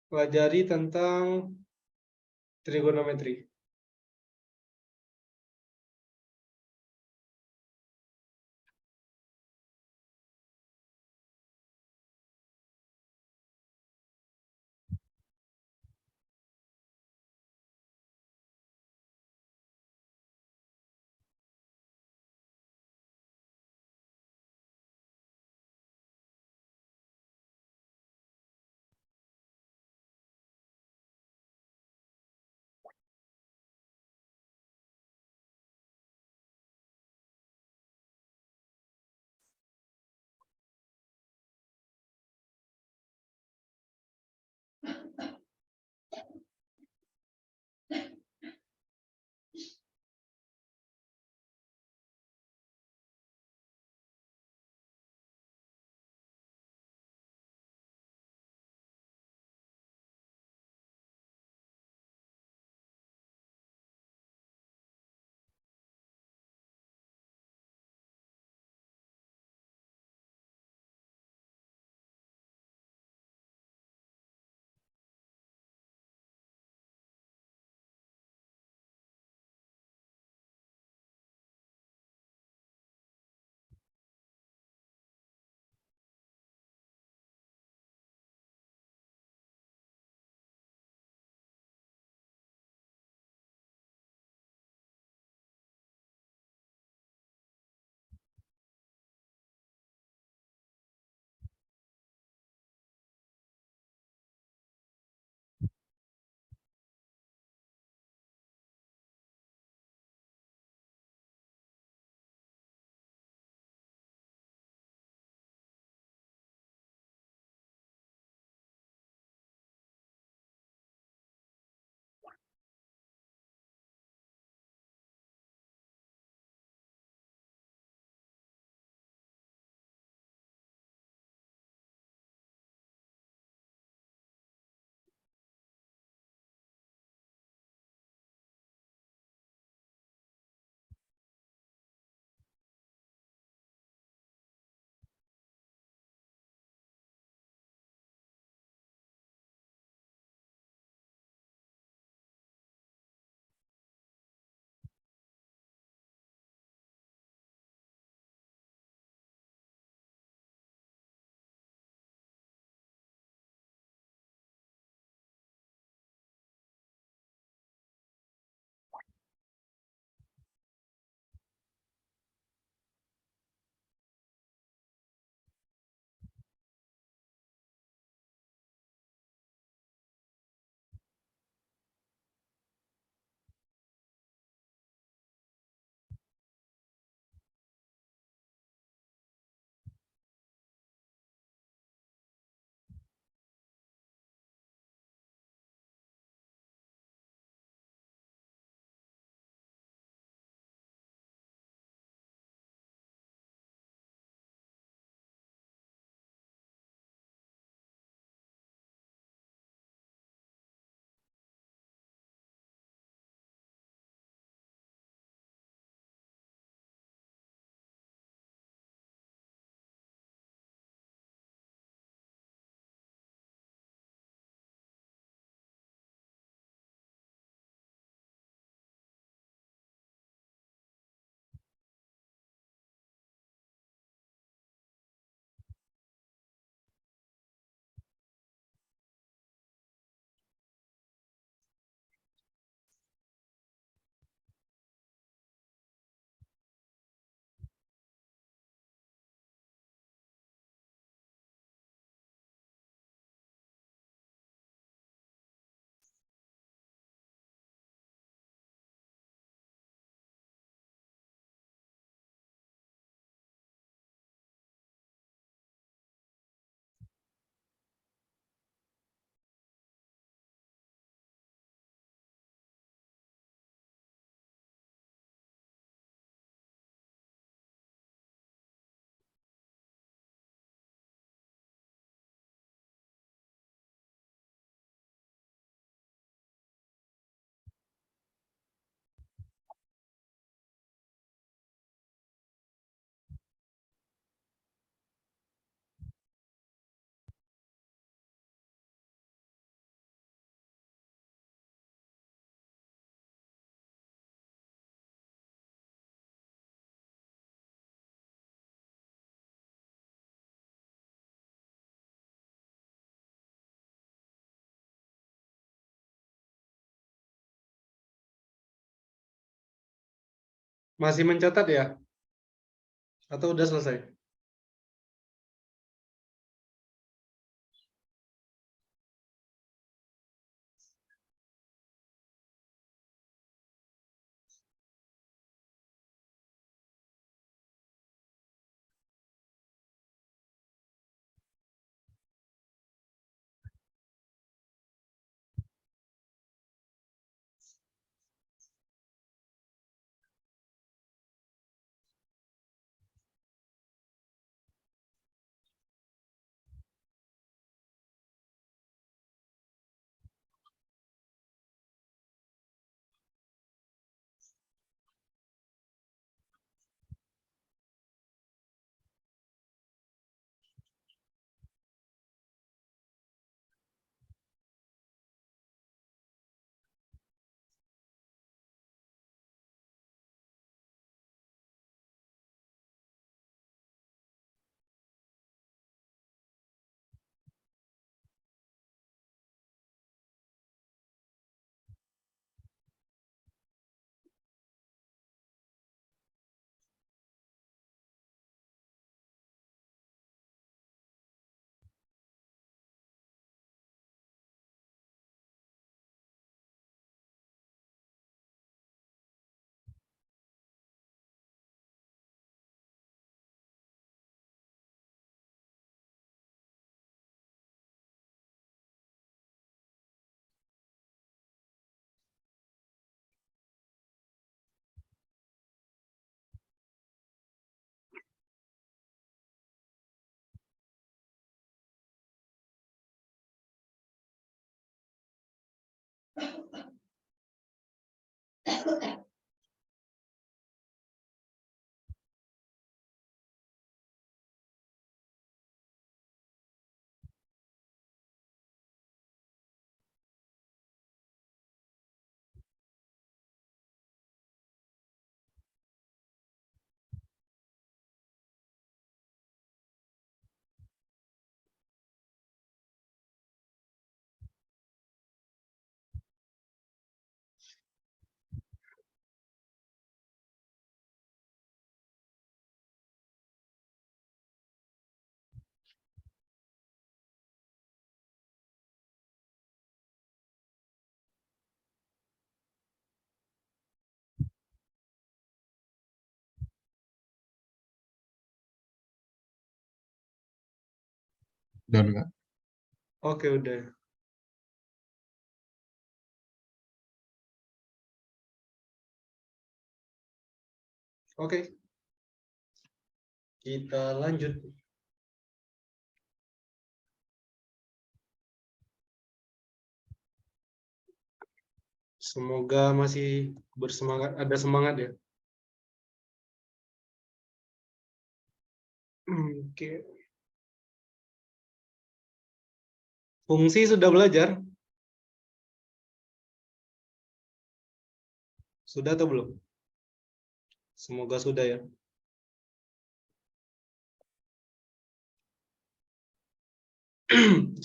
pelajari tentang trigonometri. Masih mencatat ya? Atau udah selesai? Dan Kak. Oke, udah. Oke. Kita lanjut. Semoga masih bersemangat, ada semangat ya. Oke. Fungsi sudah belajar? Sudah atau belum? Semoga sudah ya.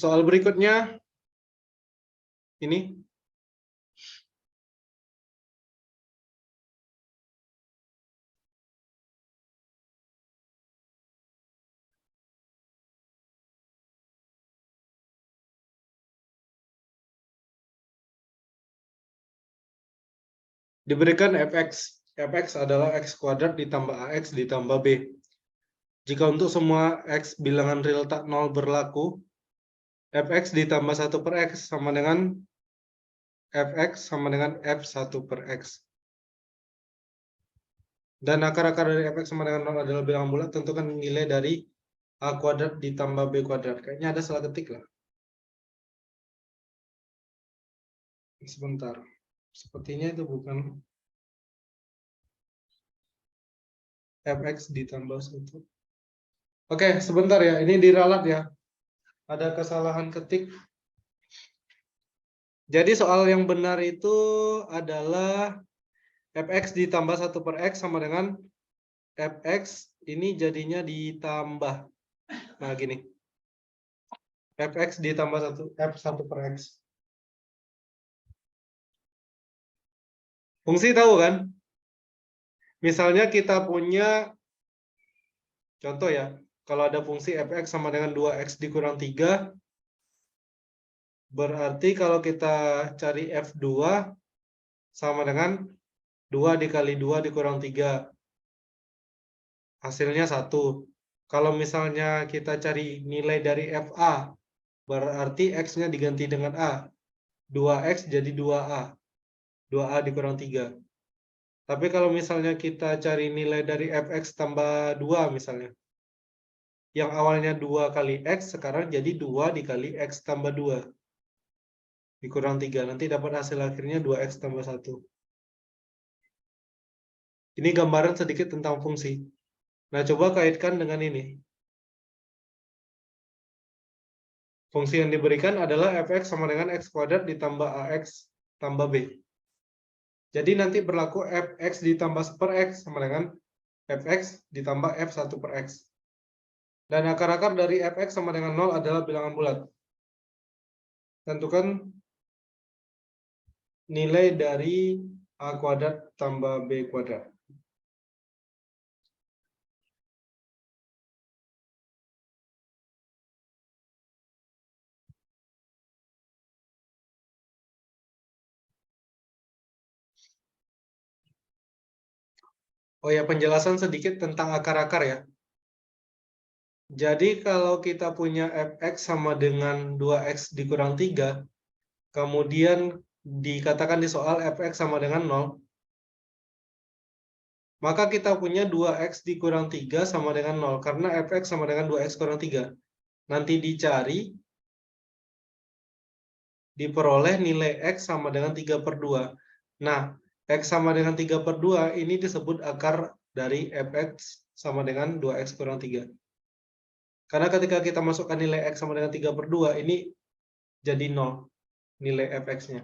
Soal berikutnya ini. Diberikan fx. Fx adalah x kuadrat ditambah ax ditambah b. Jika untuk semua x bilangan real tak nol berlaku, fx ditambah 1 per x sama dengan fx sama dengan f1 per x. Dan akar-akar dari fx sama dengan 0 adalah bilangan bulat, tentukan nilai dari a kuadrat ditambah b kuadrat. Kayaknya ada salah ketik lah. Sebentar. Sepertinya itu bukan fx ditambah 1. Oke, sebentar ya. Ini diralat ya. Ada kesalahan ketik. Jadi soal yang benar itu adalah fx ditambah 1 per x sama dengan fx ini jadinya ditambah. Nah, gini. Fx ditambah 1 per x. Fungsi tahu kan? Misalnya kita punya contoh ya, kalau ada fungsi fx sama dengan 2x dikurang 3, berarti kalau kita cari f2 sama dengan 2 dikali 2 dikurang 3. Hasilnya 1. Kalau misalnya kita cari nilai dari fa, berarti x-nya diganti dengan a. 2x jadi 2a. 2a dikurang 3. Tapi kalau misalnya kita cari nilai dari fx tambah 2 misalnya. Yang awalnya 2 kali x, sekarang jadi 2 dikali x tambah 2. Dikurang 3. Nanti dapat hasil akhirnya 2x tambah 1. Ini gambaran sedikit tentang fungsi. Nah, coba kaitkan dengan ini. Fungsi yang diberikan adalah fx sama dengan x kuadrat ditambah ax tambah b. Jadi nanti berlaku fx ditambah per x sama dengan fx ditambah f1 per x. Dan akar-akar dari fx sama dengan 0 adalah bilangan bulat. Tentukan nilai dari a kuadrat tambah b kuadrat. Oh ya, penjelasan sedikit tentang akar-akar ya. Jadi kalau kita punya fx sama dengan 2x dikurang 3, kemudian dikatakan di soal fx sama dengan 0, maka kita punya 2x dikurang 3 sama dengan 0, karena fx sama dengan 2x kurang 3. Nanti dicari, diperoleh nilai x sama dengan 3 per 2. Nah, x sama dengan 3 per 2 ini disebut akar dari fx sama dengan 2x kurang 3. Karena ketika kita masukkan nilai x sama dengan 3 per 2, ini jadi 0 nilai fx-nya.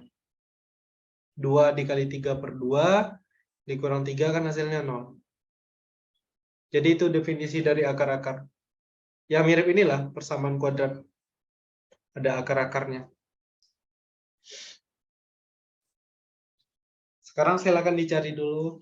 2 dikali 3 per 2, dikurang 3 kan hasilnya 0. Jadi itu definisi dari akar-akar. Ya mirip inilah persamaan kuadrat. Ada akar-akarnya. Sekarang silakan dicari dulu.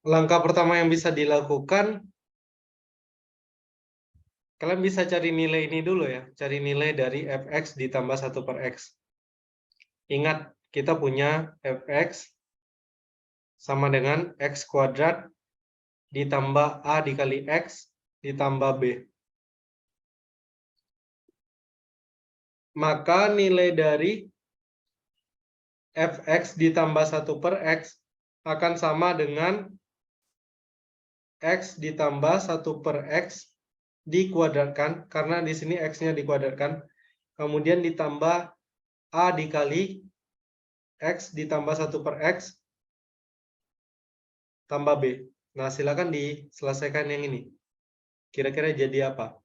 Langkah pertama yang bisa dilakukan, Kalian bisa cari nilai ini dulu ya. Cari nilai dari fx ditambah 1 per x. Ingat, kita punya fx sama dengan x kuadrat ditambah a dikali x ditambah b. Maka nilai dari fx ditambah 1 per x akan sama dengan x ditambah 1 per x dikuadratkan, karena di sini x-nya dikuadratkan, kemudian ditambah a dikali x ditambah 1 per x tambah b. Nah, silakan diselesaikan yang ini. Kira-kira jadi apa?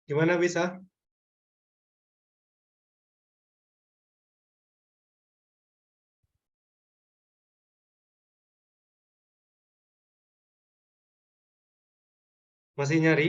Gimana bisa? Masih nyari?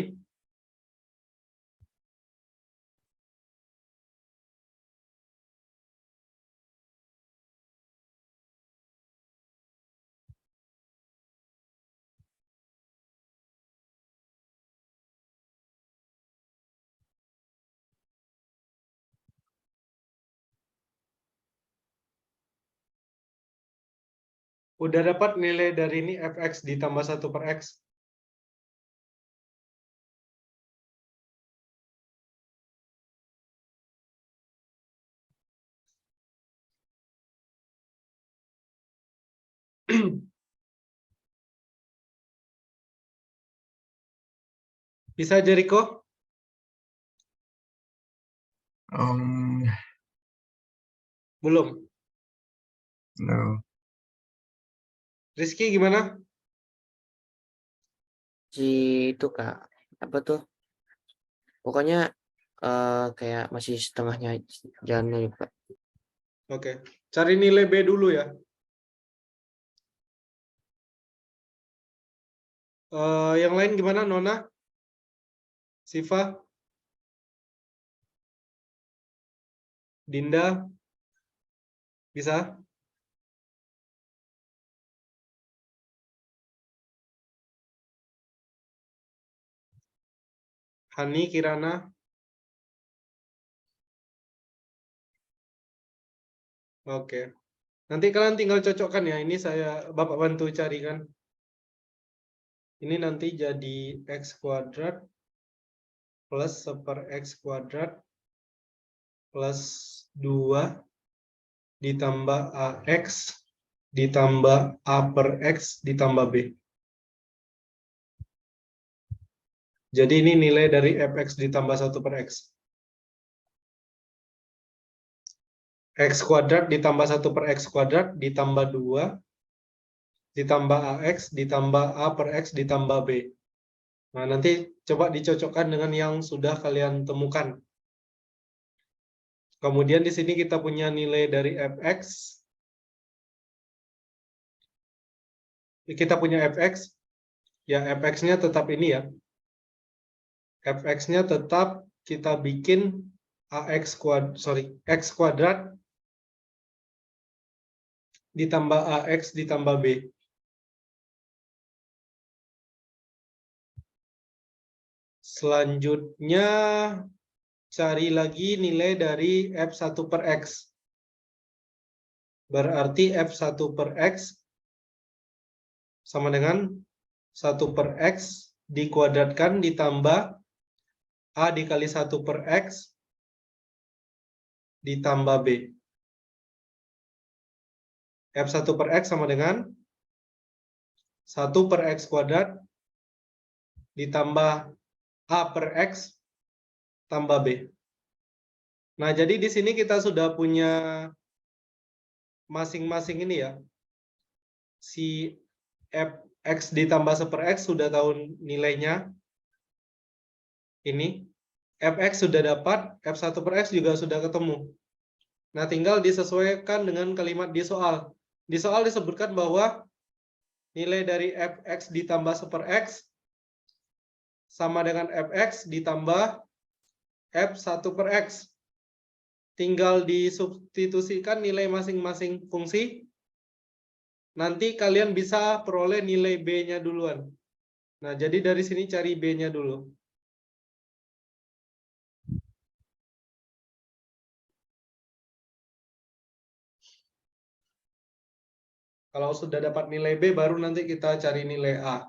Udah dapat nilai dari ini fx ditambah 1 per x? Bisa Jericho? Belum. No. Rizky gimana? Si itu Kak, apa tuh? Pokoknya kayak masih setengahnya jalannya ya, Kak. Oke. Cari nilai B dulu ya. Yang lain gimana, Nona? Siva? Dinda? Bisa? Hani, Kirana? Oke. Nanti kalian tinggal cocokkan ya. Ini Bapak bantu carikan. Ini nanti jadi X kuadrat plus 1/X kuadrat plus 2 ditambah AX ditambah A per X ditambah B. Jadi ini nilai dari fx ditambah 1 per X. X kuadrat ditambah 1 per X kuadrat ditambah 2 ditambah AX ditambah A per X ditambah B. Nah, nanti coba dicocokkan dengan yang sudah kalian temukan. Kemudian di sini kita punya nilai dari fx. Kita punya fx. Ya, fx-nya tetap ini ya. Fx-nya tetap kita bikin x kuadrat ditambah AX ditambah B. Selanjutnya cari lagi nilai dari F1 per X. Berarti F1 per X sama dengan 1 per X dikuadratkan ditambah A dikali 1 per X ditambah B. F1 per X sama dengan 1 per X kuadrat ditambah A per X tambah B. Nah, jadi di sini kita sudah punya masing-masing ini ya. Si fx ditambah 1 per X sudah tahu nilainya. Ini. Fx sudah dapat, F1 per X juga sudah ketemu. Nah, tinggal disesuaikan dengan kalimat di soal. Di soal disebutkan bahwa nilai dari fx ditambah 1 per X sama dengan fx ditambah f1 per X. Tinggal disubstitusikan nilai masing-masing fungsi. Nanti kalian bisa peroleh nilai B-nya duluan. Nah, jadi dari sini cari B-nya dulu. Kalau sudah dapat nilai B, baru nanti kita cari nilai A.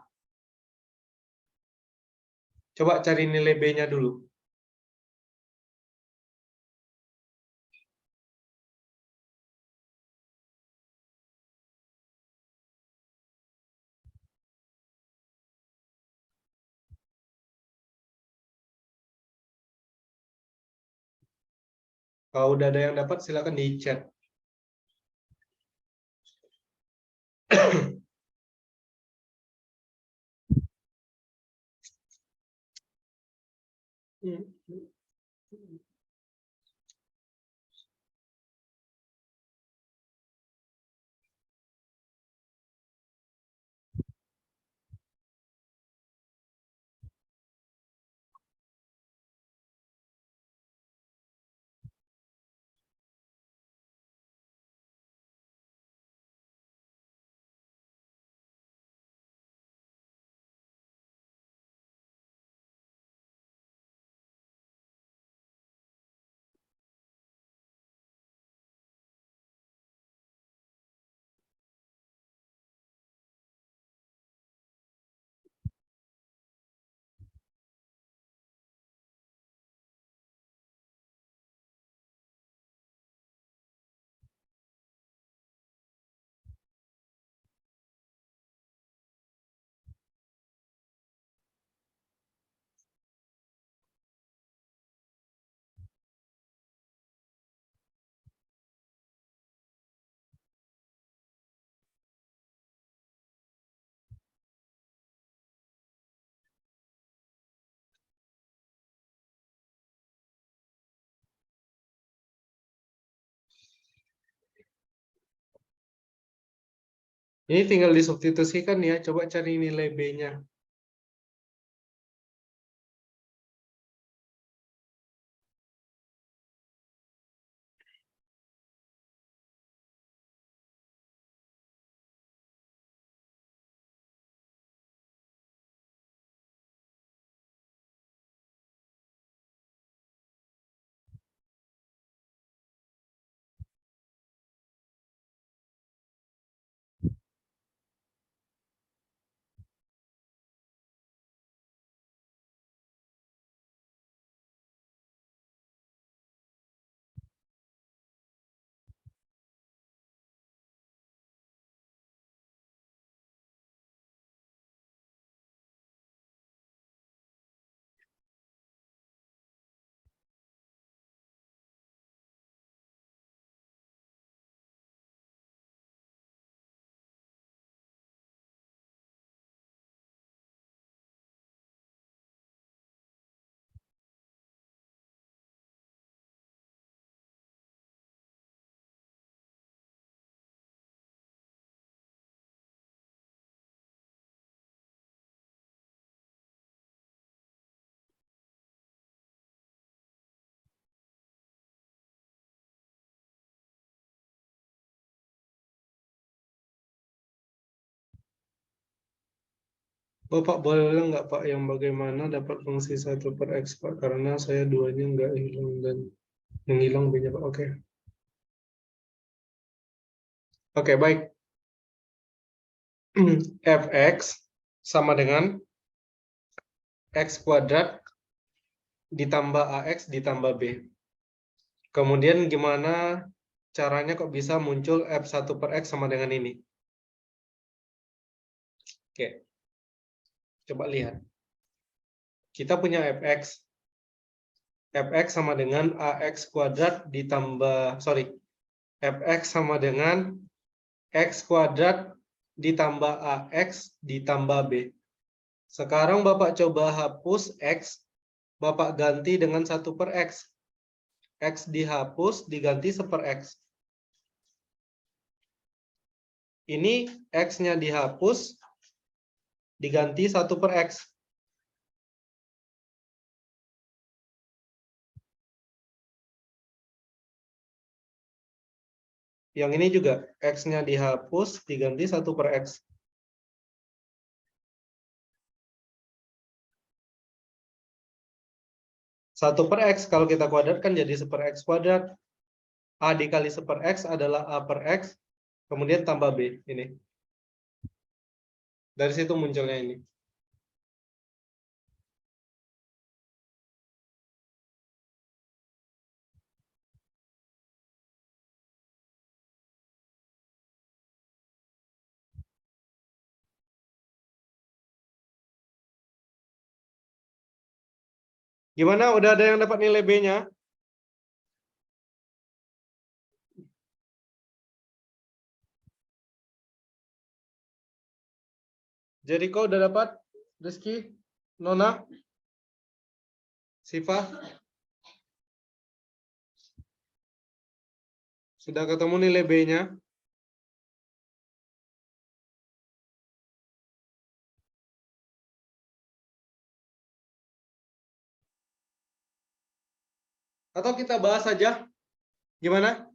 Coba cari nilai B-nya dulu. Kalau udah ada yang dapat, silakan di chat. Ini tinggal disubstitusikan ya. Coba cari nilai B-nya. Pak boleh nggak Pak yang bagaimana dapat fungsi 1/x Pak? Karena saya duanya nggak hilang dan menghilang B-nya Pak. Oke. Oke, baik. Fx sama dengan x kuadrat ditambah ax ditambah b. Kemudian gimana caranya kok bisa muncul f1/x sama dengan ini? Oke. Coba lihat. Kita punya fx. Fx sama dengan ax kuadrat ditambah, fx sama dengan x kuadrat ditambah ax ditambah b. Sekarang Bapak coba hapus x, Bapak ganti dengan 1/x. X dihapus, diganti 1/x. Ini x-nya dihapus, diganti 1/x. Yang ini juga x-nya dihapus, diganti 1/x. Satu per x kalau kita kuadratkan jadi 1/x kuadrat. A dikali 1/x adalah a per x, kemudian tambah b. Ini. Dari situ munculnya ini. Gimana? Udah ada yang dapat nilai B-nya? Jadi kau udah dapat? Rizky? Nona? Siva? Sudah ketemu nilai B-nya? Atau kita bahas saja? Gimana?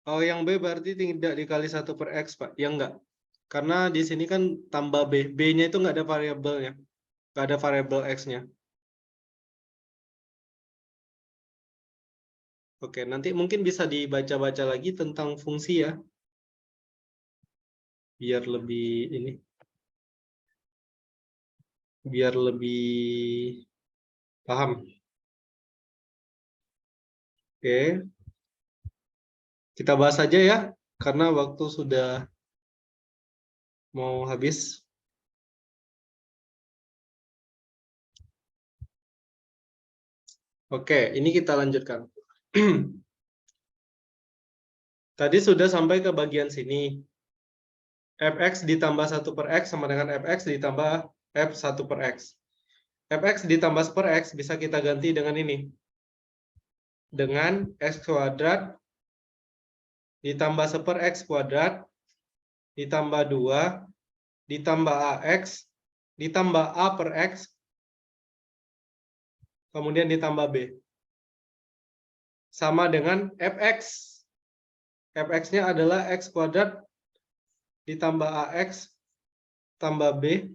Oh, yang B berarti tidak dikali 1/x, Pak. Ya enggak. Karena di sini kan tambah B. B-nya itu enggak ada variabelnya. Enggak ada variabel X-nya. Oke, nanti mungkin bisa dibaca-baca lagi tentang fungsi ya. Biar lebih ini. Biar lebih paham. Oke. Kita bahas saja ya, karena waktu sudah mau habis. Oke, ini kita lanjutkan. Tadi sudah sampai ke bagian sini. Fx ditambah 1/x sama dengan fx ditambah f1/x. Fx ditambah 1/x bisa kita ganti dengan ini. Dengan x kuadrat ditambah 1/x kuadrat ditambah 2 ditambah ax ditambah a per x kemudian ditambah b. Sama dengan fx. Fx-nya adalah x kuadrat ditambah ax tambah b,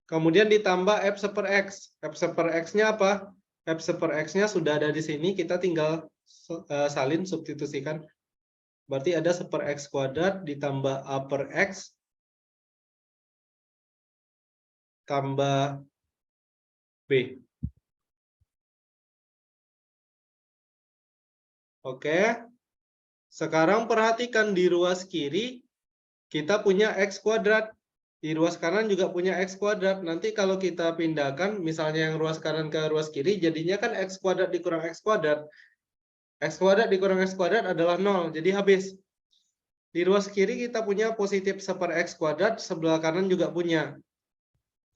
kemudian ditambah f1/x. F1/x-nya apa? F1/x-nya sudah ada di sini, kita tinggal salin, substitusikan. Berarti ada 1/x kuadrat ditambah a per x tambah b. Oke. Sekarang perhatikan di ruas kiri kita punya x kuadrat. Di ruas kanan juga punya x kuadrat. Nanti kalau kita pindahkan, misalnya yang ruas kanan ke ruas kiri, jadinya kan x kuadrat dikurang x kuadrat. X kuadrat dikurang x kuadrat adalah 0, jadi habis. Di ruas kiri kita punya positif 1/x kuadrat, sebelah kanan juga punya.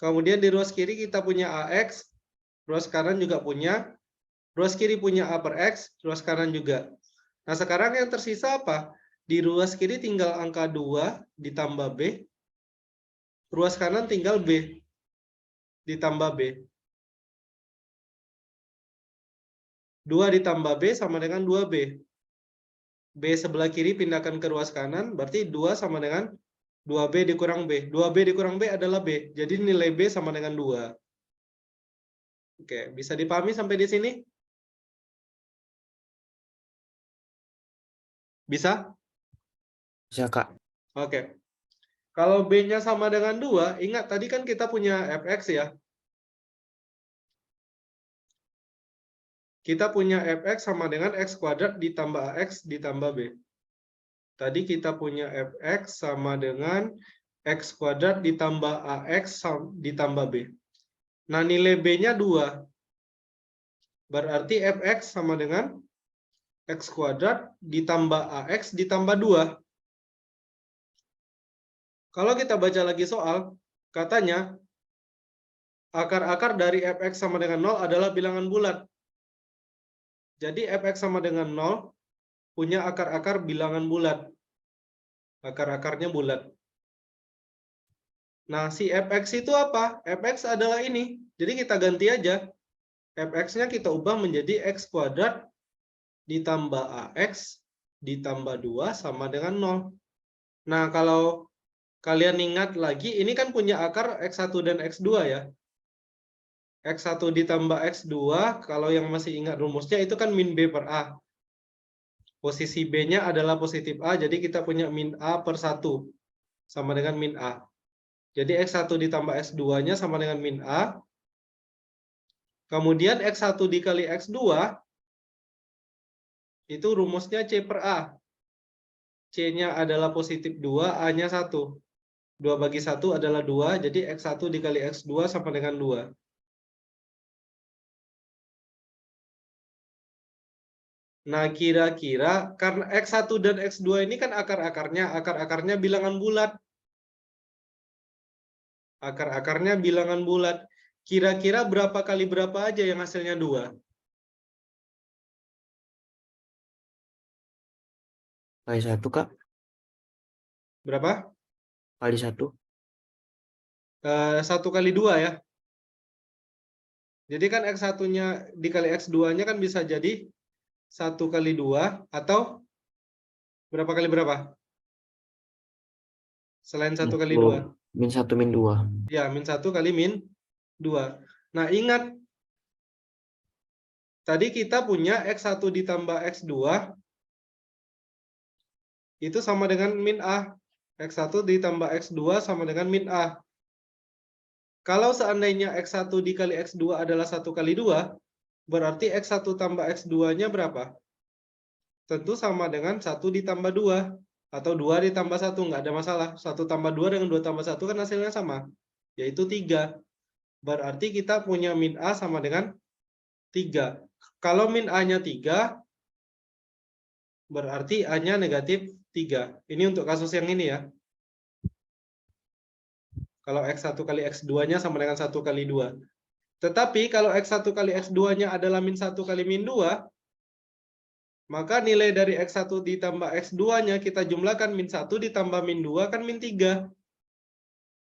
Kemudian di ruas kiri kita punya ax, ruas kanan juga punya. Ruas kiri punya a per x, ruas kanan juga. Nah, sekarang yang tersisa apa? Di ruas kiri tinggal angka 2 ditambah b. Ruas kanan tinggal b ditambah b. 2 ditambah b sama dengan 2b. B sebelah kiri pindahkan ke ruas kanan, berarti 2 sama dengan 2B dikurang B. 2B dikurang B adalah B. Jadi nilai B sama dengan 2. Oke, bisa dipahami sampai di sini? Bisa? Bisa, Kak. Oke. Kalau B-nya sama dengan 2, ingat tadi kan kita punya fx ya. Kita punya fx sama dengan x kuadrat ditambah ax ditambah b. Tadi kita punya fx sama dengan x kuadrat ditambah ax ditambah b. Nah, nilai b-nya 2. Berarti fx sama dengan x kuadrat ditambah ax ditambah 2. Kalau kita baca lagi soal, katanya akar-akar dari fx sama dengan 0 adalah bilangan bulat. Jadi fx sama dengan 0 punya akar-akar bilangan bulat. Akar-akarnya bulat. Nah, si fx itu apa? Fx adalah ini. Jadi kita ganti aja. Fx-nya kita ubah menjadi x kuadrat ditambah ax ditambah 2 sama dengan 0. Nah, kalau kalian ingat lagi, ini kan punya akar x1 dan x2 ya. X1 ditambah x2, kalau yang masih ingat rumusnya itu kan min B per A. Posisi B-nya adalah positif A, jadi kita punya min A per 1 sama dengan min A. Jadi X1 ditambah X2-nya sama dengan min A. Kemudian X1 dikali X2, itu rumusnya C per A. C-nya adalah positif 2, A-nya 1. 2 bagi 1 adalah 2, jadi X1 dikali X2 sama dengan 2. Nah, kira-kira karena X1 dan X2 ini kan akar-akarnya bilangan bulat. Akar-akarnya bilangan bulat. Kira-kira berapa kali berapa aja yang hasilnya 2? Kali 1, Kak. Berapa? Kali 1. 1 kali 2 ya. Jadi kan X1-nya dikali X2-nya kan bisa jadi 1 kali 2 atau berapa kali berapa? Selain 1 kali 2. Min 1 min 2. Ya, min 1 kali min 2. Nah, ingat. Tadi kita punya X1 ditambah X2. Itu sama dengan min A. X1 ditambah X2 sama dengan min A. Kalau seandainya X1 dikali X2 adalah 1 kali 2, berarti X1 tambah X2-nya berapa? Tentu sama dengan 1 ditambah 2. Atau 2 ditambah 1, nggak ada masalah. 1 tambah 2 dengan 2 tambah 1 kan hasilnya sama, yaitu 3. Berarti kita punya min A sama dengan 3. Kalau min A-nya 3, berarti A-nya negatif 3. Ini untuk kasus yang ini ya. Kalau X1 kali X2-nya sama dengan 1 kali 2. Tetapi kalau X1 kali X2-nya adalah min 1 kali min 2, maka nilai dari X1 ditambah X2-nya kita jumlahkan min 1 ditambah min 2 kan min 3.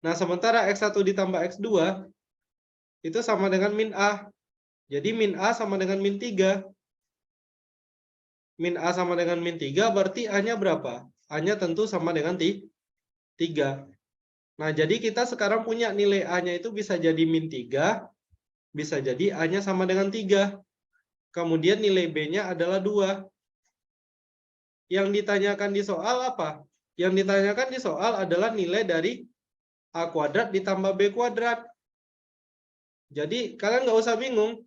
Nah, sementara X1 ditambah X2 itu sama dengan min A. Jadi min A sama dengan min 3. Min A sama dengan min 3 berarti A-nya berapa? A-nya tentu sama dengan 3. Nah, jadi kita sekarang punya nilai A-nya itu bisa jadi min 3, bisa jadi A-nya sama dengan 3. Kemudian nilai B-nya adalah 2. Yang ditanyakan di soal apa? Yang ditanyakan di soal adalah nilai dari A kuadrat ditambah B kuadrat. Jadi, kalian nggak usah bingung.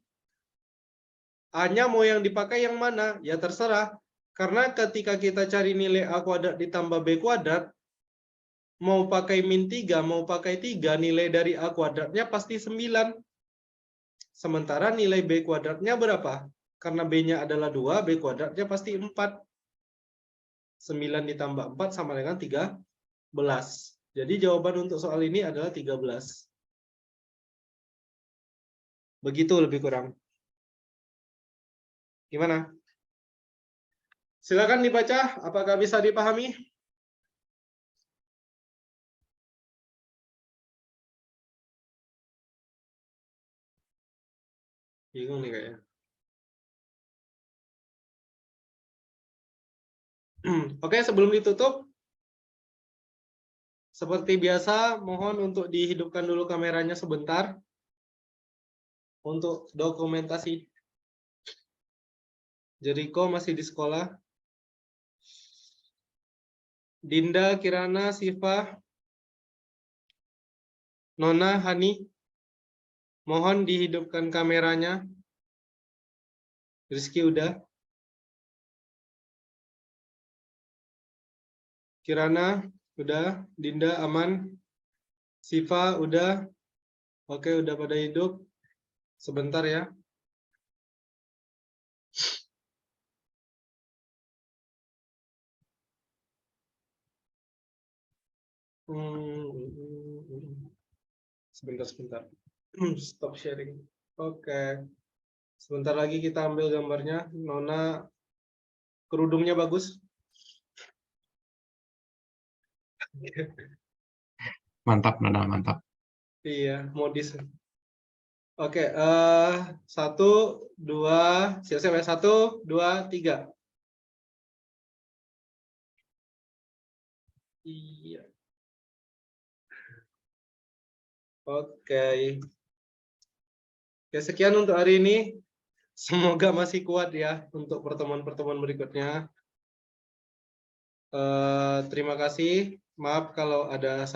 A-nya mau yang dipakai yang mana? Ya terserah. Karena ketika kita cari nilai A kuadrat ditambah B kuadrat, mau pakai min 3, mau pakai 3, nilai dari A kuadratnya pasti 9. Sementara nilai B kuadratnya berapa? Karena B-nya adalah 2, B kuadratnya pasti 4. 9 ditambah 4 sama dengan 13. Jadi jawaban untuk soal ini adalah 13. Begitu lebih kurang. Gimana? Silakan dibaca, apakah bisa dipahami? Bingung nih kayaknya. Oke, sebelum ditutup, seperti biasa, mohon untuk dihidupkan dulu kameranya sebentar untuk dokumentasi. Jericho masih di sekolah. Dinda, Kirana, Siva, Nona, Hani, mohon dihidupkan kameranya. Rizky udah. Kirana udah. Dinda aman. Siva udah. Oke, udah pada hidup. Sebentar ya. Sebentar. Stop sharing. Oke. Sebentar lagi kita ambil gambarnya. Nona, kerudungnya bagus. Mantap, Nona, mantap. Iya, modis. Oke, 1, 2, siap-siap ya. 1, 2, 3. Iya. Oke. Ya, sekian untuk hari ini. Semoga masih kuat ya untuk pertemuan-pertemuan berikutnya. Terima kasih. Maaf kalau ada